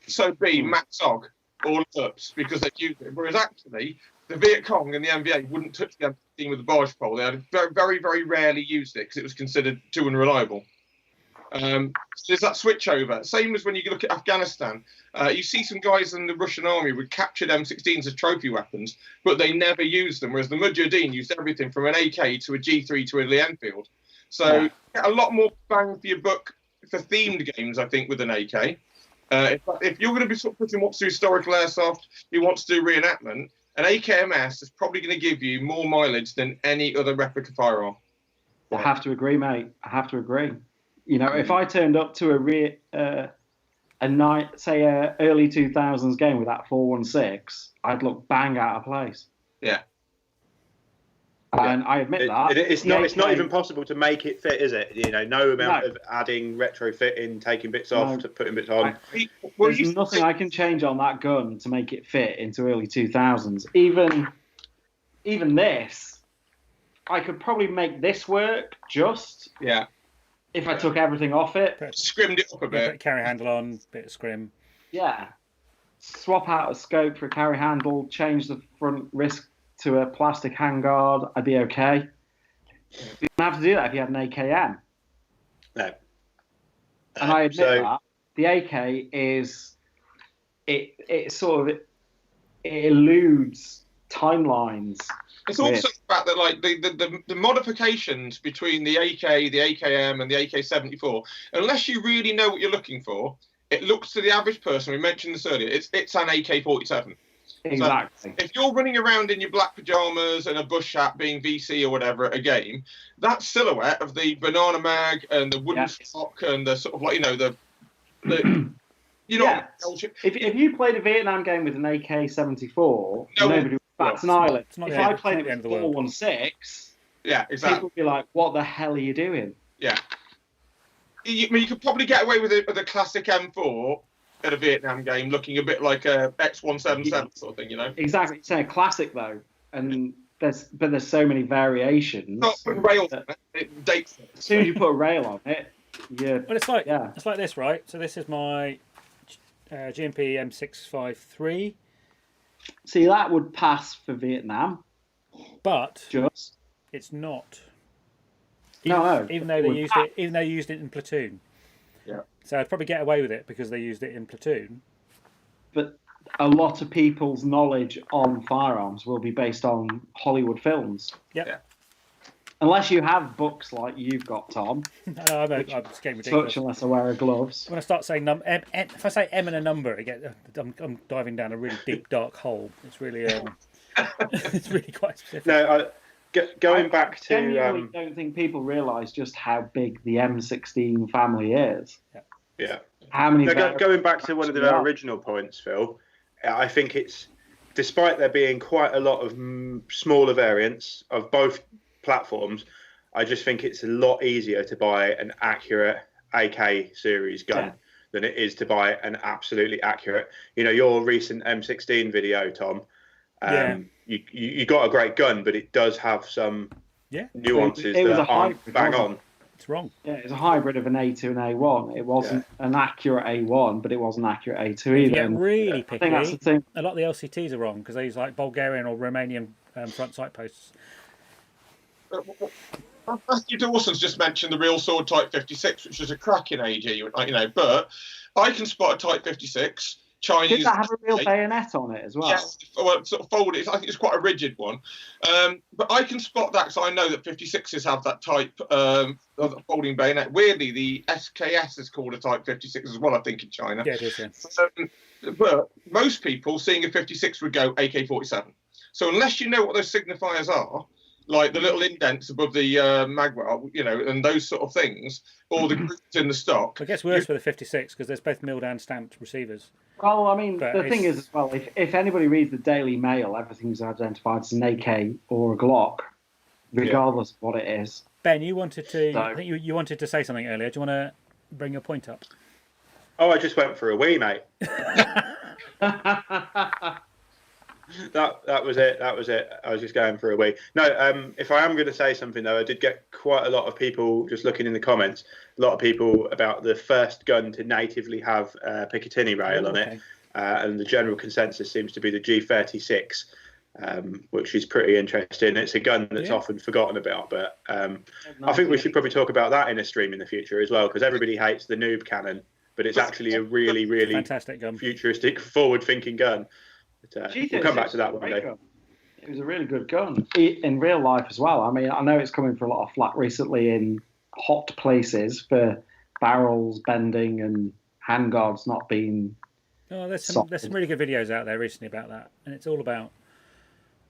So be Max Og or Lurps because they used it. Whereas actually, the Viet Cong and the MVA wouldn't touch the M16 with the barge pole. They had very, very, very rarely used it because it was considered too unreliable. So there's that switch over. Same as when you look at Afghanistan. You see some guys in the Russian army would capture M16s as trophy weapons, but they never used them, whereas the Mujahideen used everything from an AK to a G3 to a Lee Enfield. So get a lot more bang for your buck for themed games, I think, with an AK. If you're going to be sort of putting what's to historical airsoft, you want to do reenactment, an AKMS is probably going to give you more mileage than any other replica firearm. I have to agree, mate. I have to agree. If I turned up to early 2000s game with that 416, I'd look bang out of place. Yeah. And I admit that. It's not even possible to make it fit, is it? No amount of adding retrofitting, taking bits off, to putting bits on. There's nothing I can change on that gun to make it fit into early 2000s. Even this, I could probably make this work if I took everything off it. Scrimmed it up a bit. Put carry handle on, bit of scrim. Yeah. Swap out a scope for a carry handle, change the front wrist to a plastic handguard, I'd be okay. You didn't have to do that if you had an AKM. No. And I admit that. The AK is... It sort of... It eludes timelines. It's also the fact that like the modifications between the AK, the AKM, and the AK-74, unless you really know what you're looking for, it looks to the average person. We mentioned this earlier. It's an AK-47. Exactly. So if you're running around in your black pajamas and a bush hat, being VC or whatever at a game, that silhouette of the banana mag and the wooden stock and the sort of like If you played a Vietnam game with an AK-74, nobody would bat an eyelid. If I played it with 416, exactly. People would be like, "What the hell are you doing?" Yeah. You could probably get away with a classic M4 at a Vietnam game, looking a bit like a X177 sort of thing, Exactly. It's a classic though, and there's so many variations. Not putting rails on it dates it. As soon as you put a rail on it, Well, it's like this, right? So this is my GMP M653. See, that would pass for Vietnam, but it's not. Even though they used it in platoon. Yeah. So I'd probably get away with it because they used it in platoon. But a lot of people's knowledge on firearms will be based on Hollywood films. Yep. Yeah. Unless you have books like you've got, Tom. I'm just getting ridiculous. Unless I wear gloves. When I start saying if I say M and a number, I'm diving down a really deep, dark hole. It's really, it's really quite specific. No, going back to... I genuinely don't think people realise just how big the M16 family is. Yeah. How many... Going back to one of our original points, Phil, I think it's, despite there being quite a lot of smaller variants of both platforms, I just think it's a lot easier to buy an accurate AK series gun than it is to buy an absolutely accurate. Your recent M16 video, Tom. You got a great gun, but it does have some nuances that aren't bang on. It's wrong. Yeah, it's a hybrid of an A2 and A1. It wasn't an accurate A1, but it wasn't accurate A2 either. Get really picky. I think that's the thing. A lot of the LCTs are wrong because they use like Bulgarian or Romanian front sight posts. Matthew Dawson's just mentioned the Real Sword Type 56, which is a cracking AG, but I can spot a Type 56. Chinese. Did that have a real bayonet on it as well? Yes, well, sort of folded. I think it's quite a rigid one, but I can spot that because I know that 56s have that type folding bayonet. Weirdly, the SKS is called a Type 56 as well, I think, in China. Yeah, it is. Yeah. But most people seeing a 56 would go AK-47. So unless you know what those signifiers are, like the little indents above the magwell, and those sort of things, or the grooves in the stock. It gets worse with the 56 because there's both milled and stamped receivers. Well, I mean, the thing is as well, if anybody reads the Daily Mail, everything's identified as an AK or a Glock, regardless of what it is. Ben, you wanted to. I think you wanted to say something earlier. Do you want to bring your point up? Oh, I just went for a wee, mate. That was it. I was just going for a wee. No, if I am going to say something though, I did get quite a lot of people just looking in the comments. A lot of people about the first gun to natively have a Picatinny rail on it, and the general consensus seems to be the G36, which is pretty interesting. It's a gun that's often forgotten about, but I think we should probably talk about that in a stream in the future as well, because everybody hates the noob cannon, but it's actually a really, really fantastic gun, futuristic, forward-thinking gun. But, we'll come back to that one day. It was a really good gun in real life as well. I mean, I know it's coming for a lot of flack recently in hot places for barrels bending and handguards not being. Oh, there's some really good videos out there recently about that, and it's all about.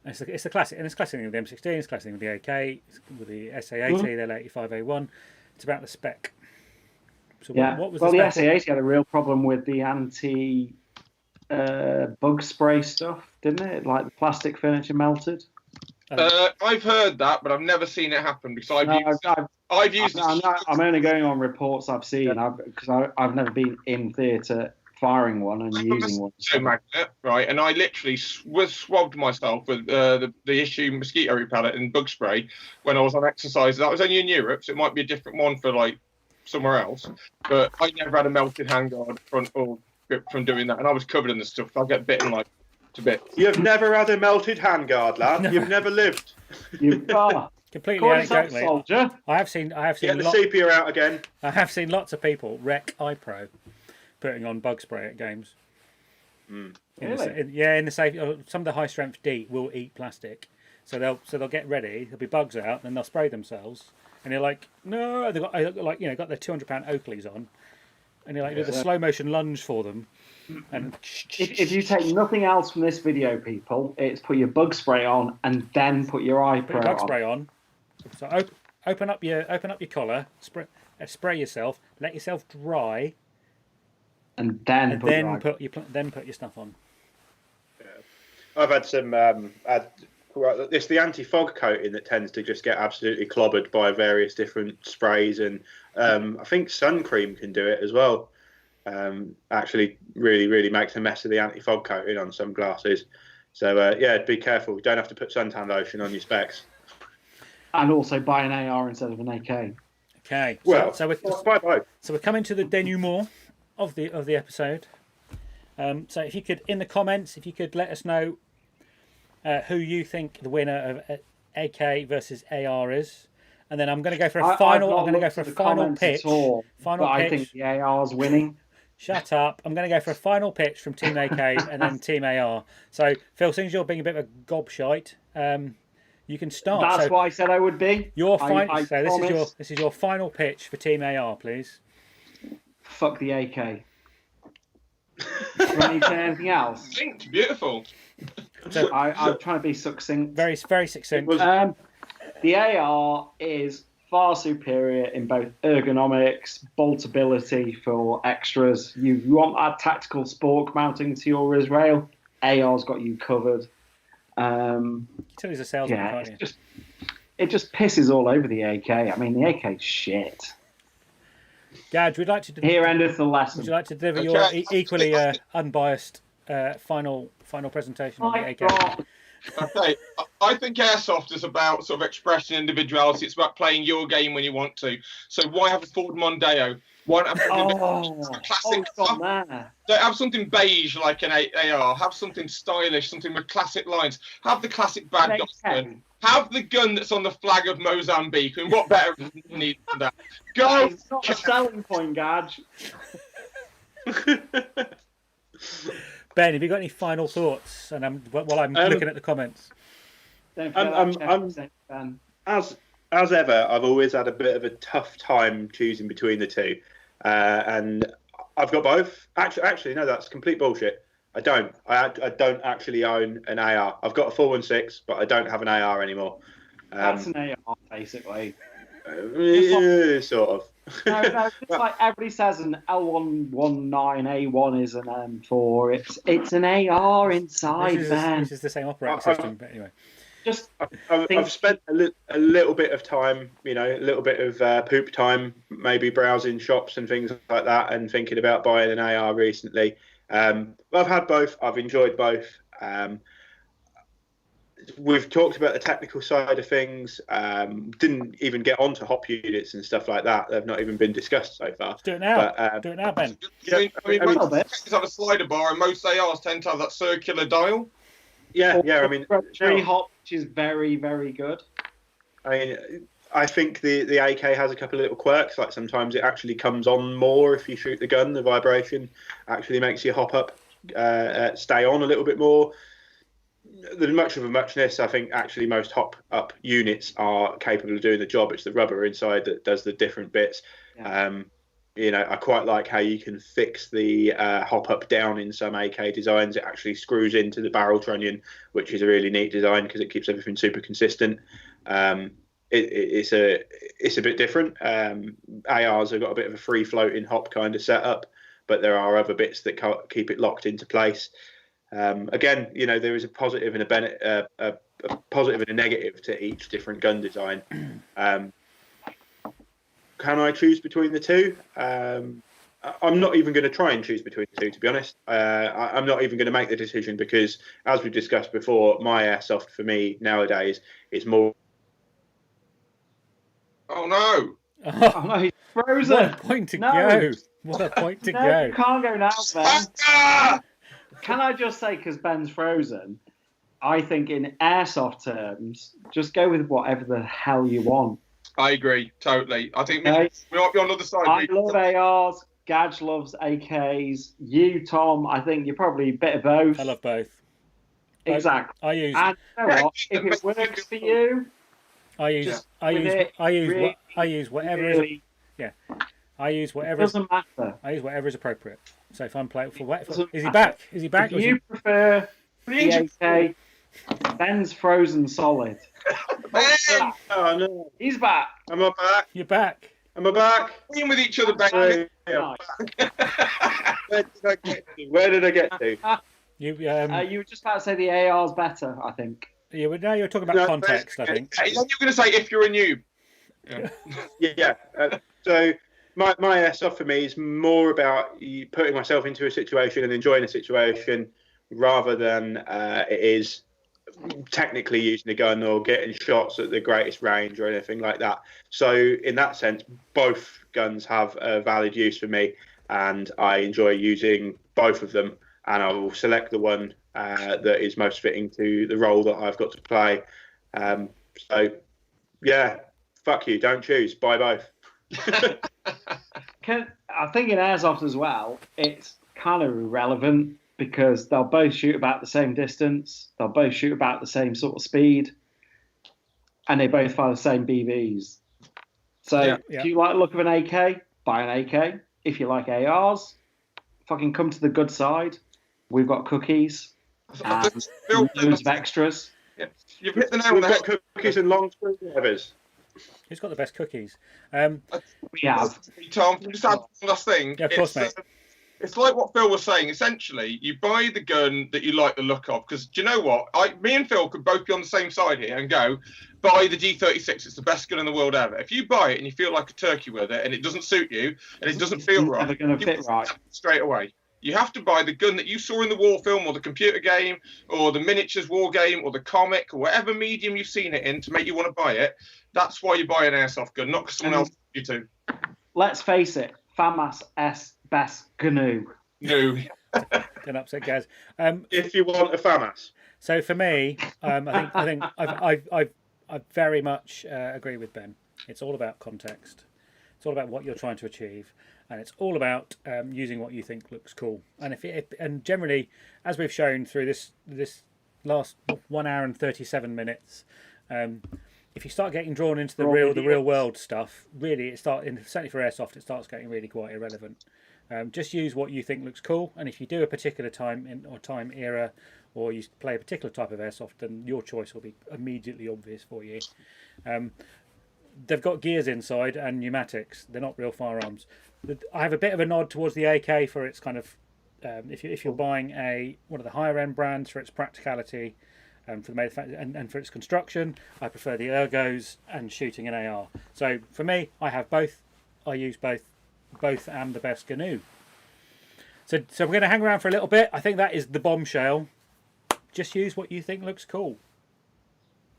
It's the classic, and it's classic with the M16, it's classic with the AK, with the SA80, the L85A1. It's about the spec. So what was the SA80 had a real problem with the anti. Bug spray stuff, didn't it? Like the plastic furniture melted. I've heard that, but I've never seen it happen because I've used. I'm only going on reports I've seen because I've never been in theatre firing one and using one. Magnet, right? And I literally swabbed myself with the issue mosquito repellent and bug spray when I was on exercise. That was only in Europe, so it might be a different one for like somewhere else. But I never had a melted handguard front or from doing that, and I was covered in the stuff. I get bitten like to bits. You've never had a melted handguard, lad. No. You've never lived. You are completely anecdotally. Soldier. I have seen. Get the sepia out again. I have seen lots of people wreck iPro putting on bug spray at games. Really? In the safe. Some of the high strength D will eat plastic, so they'll get ready. There'll be bugs out, and they'll spray themselves, and they're like, no, they've got got their £200 Oakleys on. And you do the slow motion lunge for them. And if you take nothing else from this video, people, it's put your bug spray on and then put your iPro on. Bug spray on. So open up your collar, spray yourself, let yourself dry, and then put your stuff on. Yeah. I've had some. It's the anti-fog coating that tends to just get absolutely clobbered by various different sprays, and I think sun cream can do it as well. Actually, really, really makes a mess of the anti-fog coating on some glasses. So be careful. You don't have to put suntan lotion on your specs. And also buy an AR instead of an AK. Okay. So we're coming to the denouement of the episode. So if you could, in the comments, let us know. Who you think the winner of AK versus AR is, and then I'm going to go for a final. I'm going to go for a final pitch. I think the AR's winning. Shut up! I'm going to go for a final pitch from Team AK and then Team AR. So Phil, since you're being a bit of a gobshite, you can start. That's what I said I would be. This is your final pitch for Team AR, please. Fuck the AK. Do you need to say anything else? Beautiful. So I'm trying to be succinct. Very, very succinct. The AR is far superior in both ergonomics, boltability for extras. You want that tactical spork mounting to your Israel, AR's got you covered. You tell he's a salesman, can't you? it just pisses all over the AK. I mean, the AK's shit. Gadge, we'd like to. Here endeth the lesson. Would you like to deliver your equally unbiased final presentation on the AK? Okay, I think Airsoft is about sort of expressing individuality. It's about playing your game when you want to. So why have a Ford Mondeo? Why not have classic stuff? Don't have something beige like an AR. Have something stylish, something with classic lines. Have the classic bad gun. Have the gun that's on the flag of Mozambique. And what better need than that? Go! It's not a selling point, Gadge. Ben, have you got any final thoughts? And while I'm looking at the comments, as ever, I've always had a bit of a tough time choosing between the two, and I've got both. Actually, no, that's complete bullshit. I don't. I don't actually own an AR. I've got a 416, but I don't have an AR anymore. That's an AR, basically. Sort of. No, it's like everybody says an L119A1 is an M4. It's an AR inside, man. This is the same operating system, but anyway. I've spent a little bit of time, a little bit of poop time, maybe browsing shops and things like that, and thinking about buying an AR recently. I've had both. I've enjoyed both. We've talked about the technical side of things. Didn't even get onto hop units and stuff like that. They've not even been discussed so far. Do it now. Do it now, Ben. It's on a slider bar, and most ARs tend to have that circular dial. Yeah. I mean, very hot, which is very, very good. I think the AK has a couple of little quirks. Like sometimes it actually comes on more if you shoot the gun. The vibration actually makes your hop up stay on a little bit more. There's much of a muchness. I think actually most hop up units are capable of doing the job. It's the rubber inside that does the different bits. Yeah. I quite like how you can fix the hop up down in some AK designs. It actually screws into the barrel trunnion, which is a really neat design because it keeps everything super consistent. It's a bit different. ARs have got a bit of a free floating hop kind of setup, but there are other bits that keep it locked into place. Again, there is a positive and a positive and a negative to each different gun design. Can I choose between the two? I'm not even going to try and choose between the two, to be honest. I'm not even going to make the decision because, as we discussed before, my Airsoft for me nowadays is more. Oh no! Oh no, he's frozen. What a point to go! What a point to go! You can't go now, Ben. Can I just say, because Ben's frozen, I think in Airsoft terms, just go with whatever the hell you want. I agree, totally. I think we might be on the other side. I love ARs. Gadge loves AKs. You, Tom, I think you're probably a bit of both. I love both. Exactly. I use. And you know what? If it works for you, I use whatever. Really, I use whatever. It doesn't matter. I use whatever is appropriate. So if I'm playing for what? Is he back? Is he back? If you prefer the AK, Ben's frozen solid. Ben! Oh no, He's back. Am I back? You're back. Am I back? Playing with each other, Ben. Where did I get to? You were just about to say the AR's better, I think. Yeah, but now you're talking about context, I think. Then you're going to say if you're a noob. Yeah. So my Airsoft for me is more about putting myself into a situation and enjoying a situation rather than it is technically using a gun or getting shots at the greatest range or anything like that. So in that sense, both guns have a valid use for me and I enjoy using both of them, and I will select the one that is most fitting to the role that I've got to play. So yeah, fuck you, don't choose, buy both. I think in Airsoft as well, it's kind of irrelevant because they'll both shoot about the same distance, they'll both shoot about the same sort of speed, and they both fire the same BBs. So if you like the look of an AK, buy an AK. If you like ARs, fucking come to the good side. We've got cookies and loads of extras. Yeah. You've hit the nail on the head. Cookies and long screwdrivers. Who's got the best cookies? We have. Tom, just add one last thing. Yeah, of course, mate. It's like what Phil was saying. Essentially, you buy the gun that you like the look of. Because do you know what? Me and Phil could both be on the same side here and go, buy the G36. It's the best gun in the world ever. If you buy it and you feel like a turkey with it and it doesn't suit you and it doesn't feel right, never going to fit right straight away. You have to buy the gun that you saw in the war film or the computer game or the miniatures war game or the comic or whatever medium you've seen it in to make you want to buy it. That's why you buy an airsoft gun, not because someone else wants you to. Let's face it, FAMAS S best GNU. No. Don't upset Gaz. If you want a FAMAS. So for me, I think I very much agree with Ben. It's all about context. It's all about what you're trying to achieve, and it's all about using what you think looks cool. And and generally, as we've shown through this last 1 hour and 37 minutes, if you start getting drawn into the real world stuff, really, certainly for airsoft, it starts getting really quite irrelevant. Just use what you think looks cool, and if you do a particular time era, or you play a particular type of airsoft, then your choice will be immediately obvious for you. They've got gears inside and pneumatics. They're not real firearms. I have a bit of a nod towards the AK for its kind of, if you're buying one of the higher end brands, for its practicality, for the manufacture and for its construction. I prefer the ergos and shooting an AR. So for me, I have both. I use both. Both am the best GNU. So we're going to hang around for a little bit. I think that is the bombshell. Just use what you think looks cool.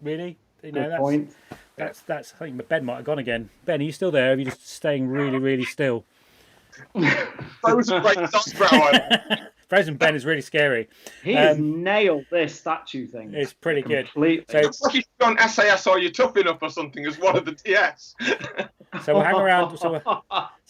Really, that's. I think Ben might have gone again. Ben, are you still there? Are you just staying really, really still? Frozen Frozen Ben is really scary. He's nailed this statue thing. It's pretty good. So it's like he's gone SAS, are you tough enough or something as one of the TS. So we'll hang around. So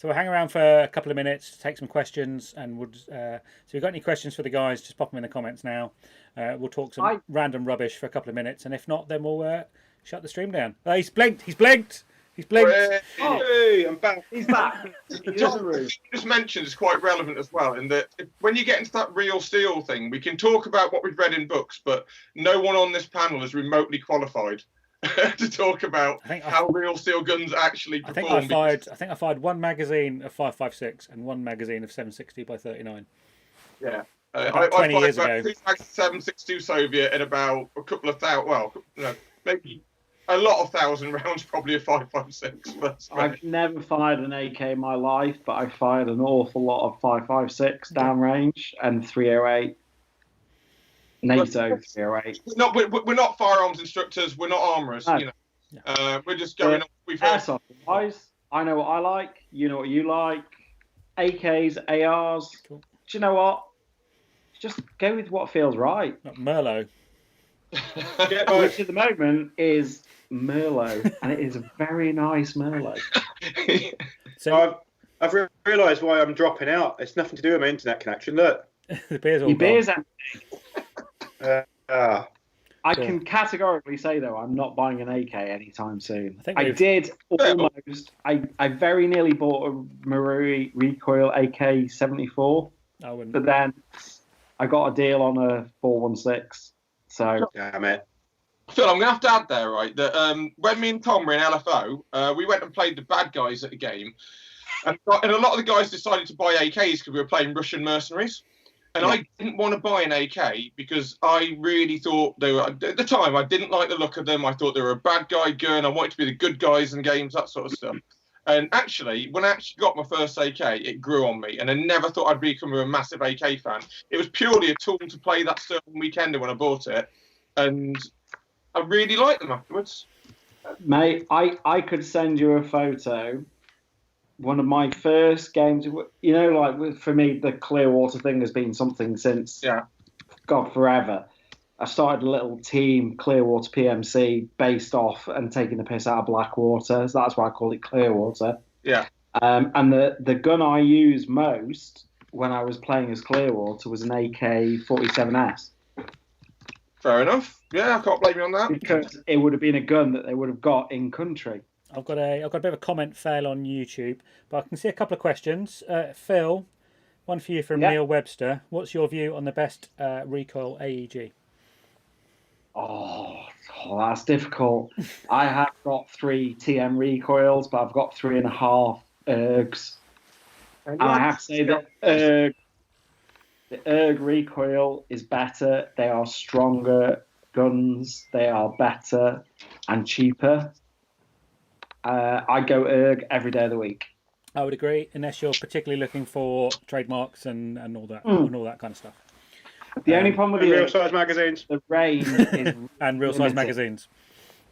we'll hang around for a couple of minutes to take some questions, and so if you've got any questions for the guys, just pop them in the comments now. We'll talk some random rubbish for a couple of minutes, and if not, then we'll shut the stream down. He's blinked. He's blinked. He's blinked. Hey, I'm back. He's back. You just mentioned is quite relevant as well, in that when you get into that real steel thing, we can talk about what we've read in books, but no one on this panel is remotely qualified to talk about how real steel guns actually perform. I think I fired one magazine of 5.56 and one magazine of 7.60 by 39. Yeah. I 20 years ago. 7.62 Soviet and about a couple of maybe a lot of 1,000 rounds, probably a 5.56. I've never fired an AK in my life, but I fired an awful lot of 5.56 downrange and 308. NATO 308. We're not firearms instructors. We're not armourers. No. You know, we're just going. We've airsoft wise. I know what I like. You know what you like. AKs, ARs. Cool. Do you know what? Just go with what feels right. Not Merlot. Which at the moment is Merlot, and it is a very nice Merlot. So I've realised why I'm dropping out. It's nothing to do with my internet connection. Look, the beer's all your beer's empty. I can categorically say though, I'm not buying an AK anytime soon. I did almost. I very nearly bought a Marui Recoil AK-74, but then I got a deal on a 416. So damn it. Phil, I'm going to have to add there, right, that when me and Tom were in LFO, we went and played the bad guys at a game, and a lot of the guys decided to buy AKs because we were playing Russian mercenaries. And I didn't want to buy an AK because I really thought they were, at the time, I didn't like the look of them. I thought they were a bad guy gun. I wanted to be the good guys in games, that sort of stuff. And actually, when I actually got my first AK, it grew on me. And I never thought I'd become a massive AK fan. It was purely a tool to play that certain weekender when I bought it. And I really liked them afterwards. Mate, I could send you a photo. One of my first games, you know, like for me, the Clearwater thing has been something since, God, forever. I started a little team, Clearwater PMC, based off and taking the piss out of Blackwater. So that's why I call it Clearwater. Yeah. And the gun I used most when I was playing as Clearwater was an AK-47S. Fair enough. Yeah, I can't blame you on that. Because it would have been a gun that they would have got in country. I've got a bit of a comment fail on YouTube, but I can see a couple of questions. Phil, one for you from Neil Webster. What's your view on the best recoil AEG? Oh, that's difficult. I have got 3 TM recoils, but I've got 3.5 ergs. And I have to say that The ERG recoil is better. They are stronger guns. They are better and cheaper. I go ERG every day of the week. I would agree, unless you're particularly looking for trademarks and all that and all that kind of stuff. The only problem with the real size magazines, the range is and real size magazines.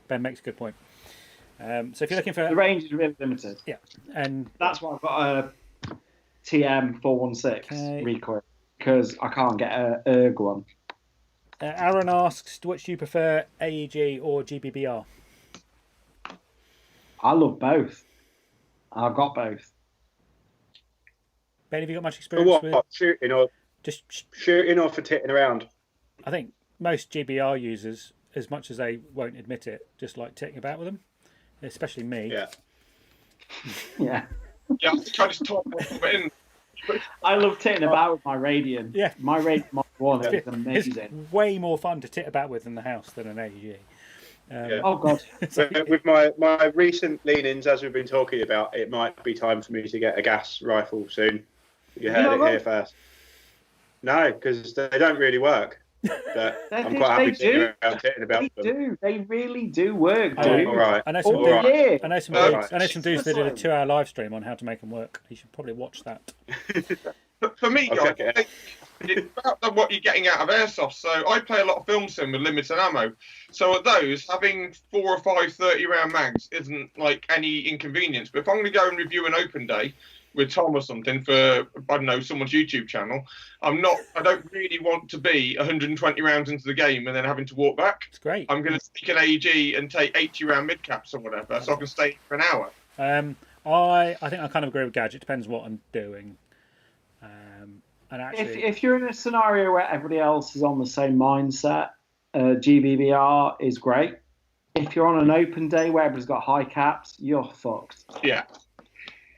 Ben makes a good point. So if you're looking for the range is really limited. Yeah, and that's why I've got a TM416 recoil, because I can't get a ERG one. Aaron asks, which do you prefer, AEG or GBBR? I love both. I've got both. Ben, have you got much experience with shooting or just shooting or for titting around? I think most GBR users, as much as they won't admit it, just like titting about with them, especially me. Yeah. Yeah. Yeah, I think I just talk in. I love titting about with my Radian. Yeah. My Radian Mark 1 is amazing. It's way more fun to tit about with in the house than an AEG. Oh, God. With my recent leanings, as we've been talking about, it might be time for me to get a gas rifle soon. You heard it here first. No, because they don't really work. But I'm quite happy to titting about them. They really do work, Oh, dude. All right. I know some All dudes, year. I know some dudes that did a 2-hour live stream on how to make them work. You should probably watch that. For me, guys, I think it's about what you're getting out of airsoft. So I play a lot of film sim with limited ammo. So at those, having 4 or 5 30-round mags isn't like any inconvenience. But if I'm going to go and review an open day with Tom or something for, I don't know, someone's YouTube channel, I don't really want to be 120 rounds into the game and then having to walk back. It's great. I'm going to stick an AEG and take 80-round mid-caps or whatever, so I can stay for an hour. I think I kind of agree with Gadge. It depends what I'm doing. And actually, if you're in a scenario where everybody else is on the same mindset, GBBR is great. If you're on an open day where everybody's got high caps, you're fucked. Yeah.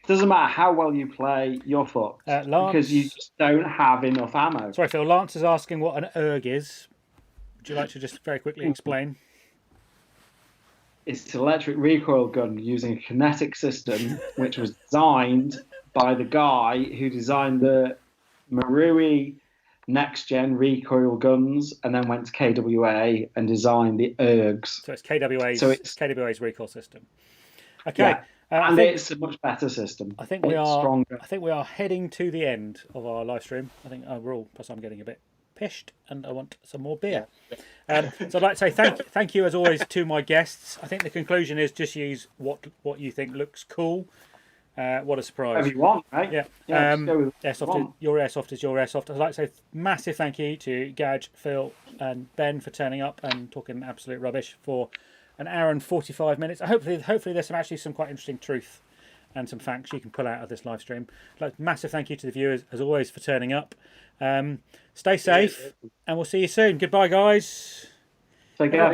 Doesn't matter how well you play, you're fucked. Lance, because you just don't have enough ammo. Sorry, Phil. Lance is asking what an ERG is. Would you like to just very quickly explain? It's an electric recoil gun using a kinetic system, which was designed by the guy who designed the Marui next-gen recoil guns, and then went to KWA and designed the ERGs. So it's KWA's. It's KWA's recoil system. Okay. Yeah. And it's a much better system. I think we are heading to the end of our live stream. I think overall, plus I'm getting a bit pished, and I want some more beer. So I'd like to say thank you as always to my guests. I think the conclusion is just use what you think looks cool. What a surprise! Whatever you want, right? Yeah. Airsoft. Your airsoft is your airsoft. I'd like to say massive thank you to Gadge, Phil, and Ben for turning up and talking absolute rubbish for an hour and 45 minutes. Hopefully there's some quite interesting truth and some facts you can pull out of this live stream. Like, massive thank you to the viewers as always for turning up. Stay safe, and we'll see you soon. Goodbye, guys. Take care.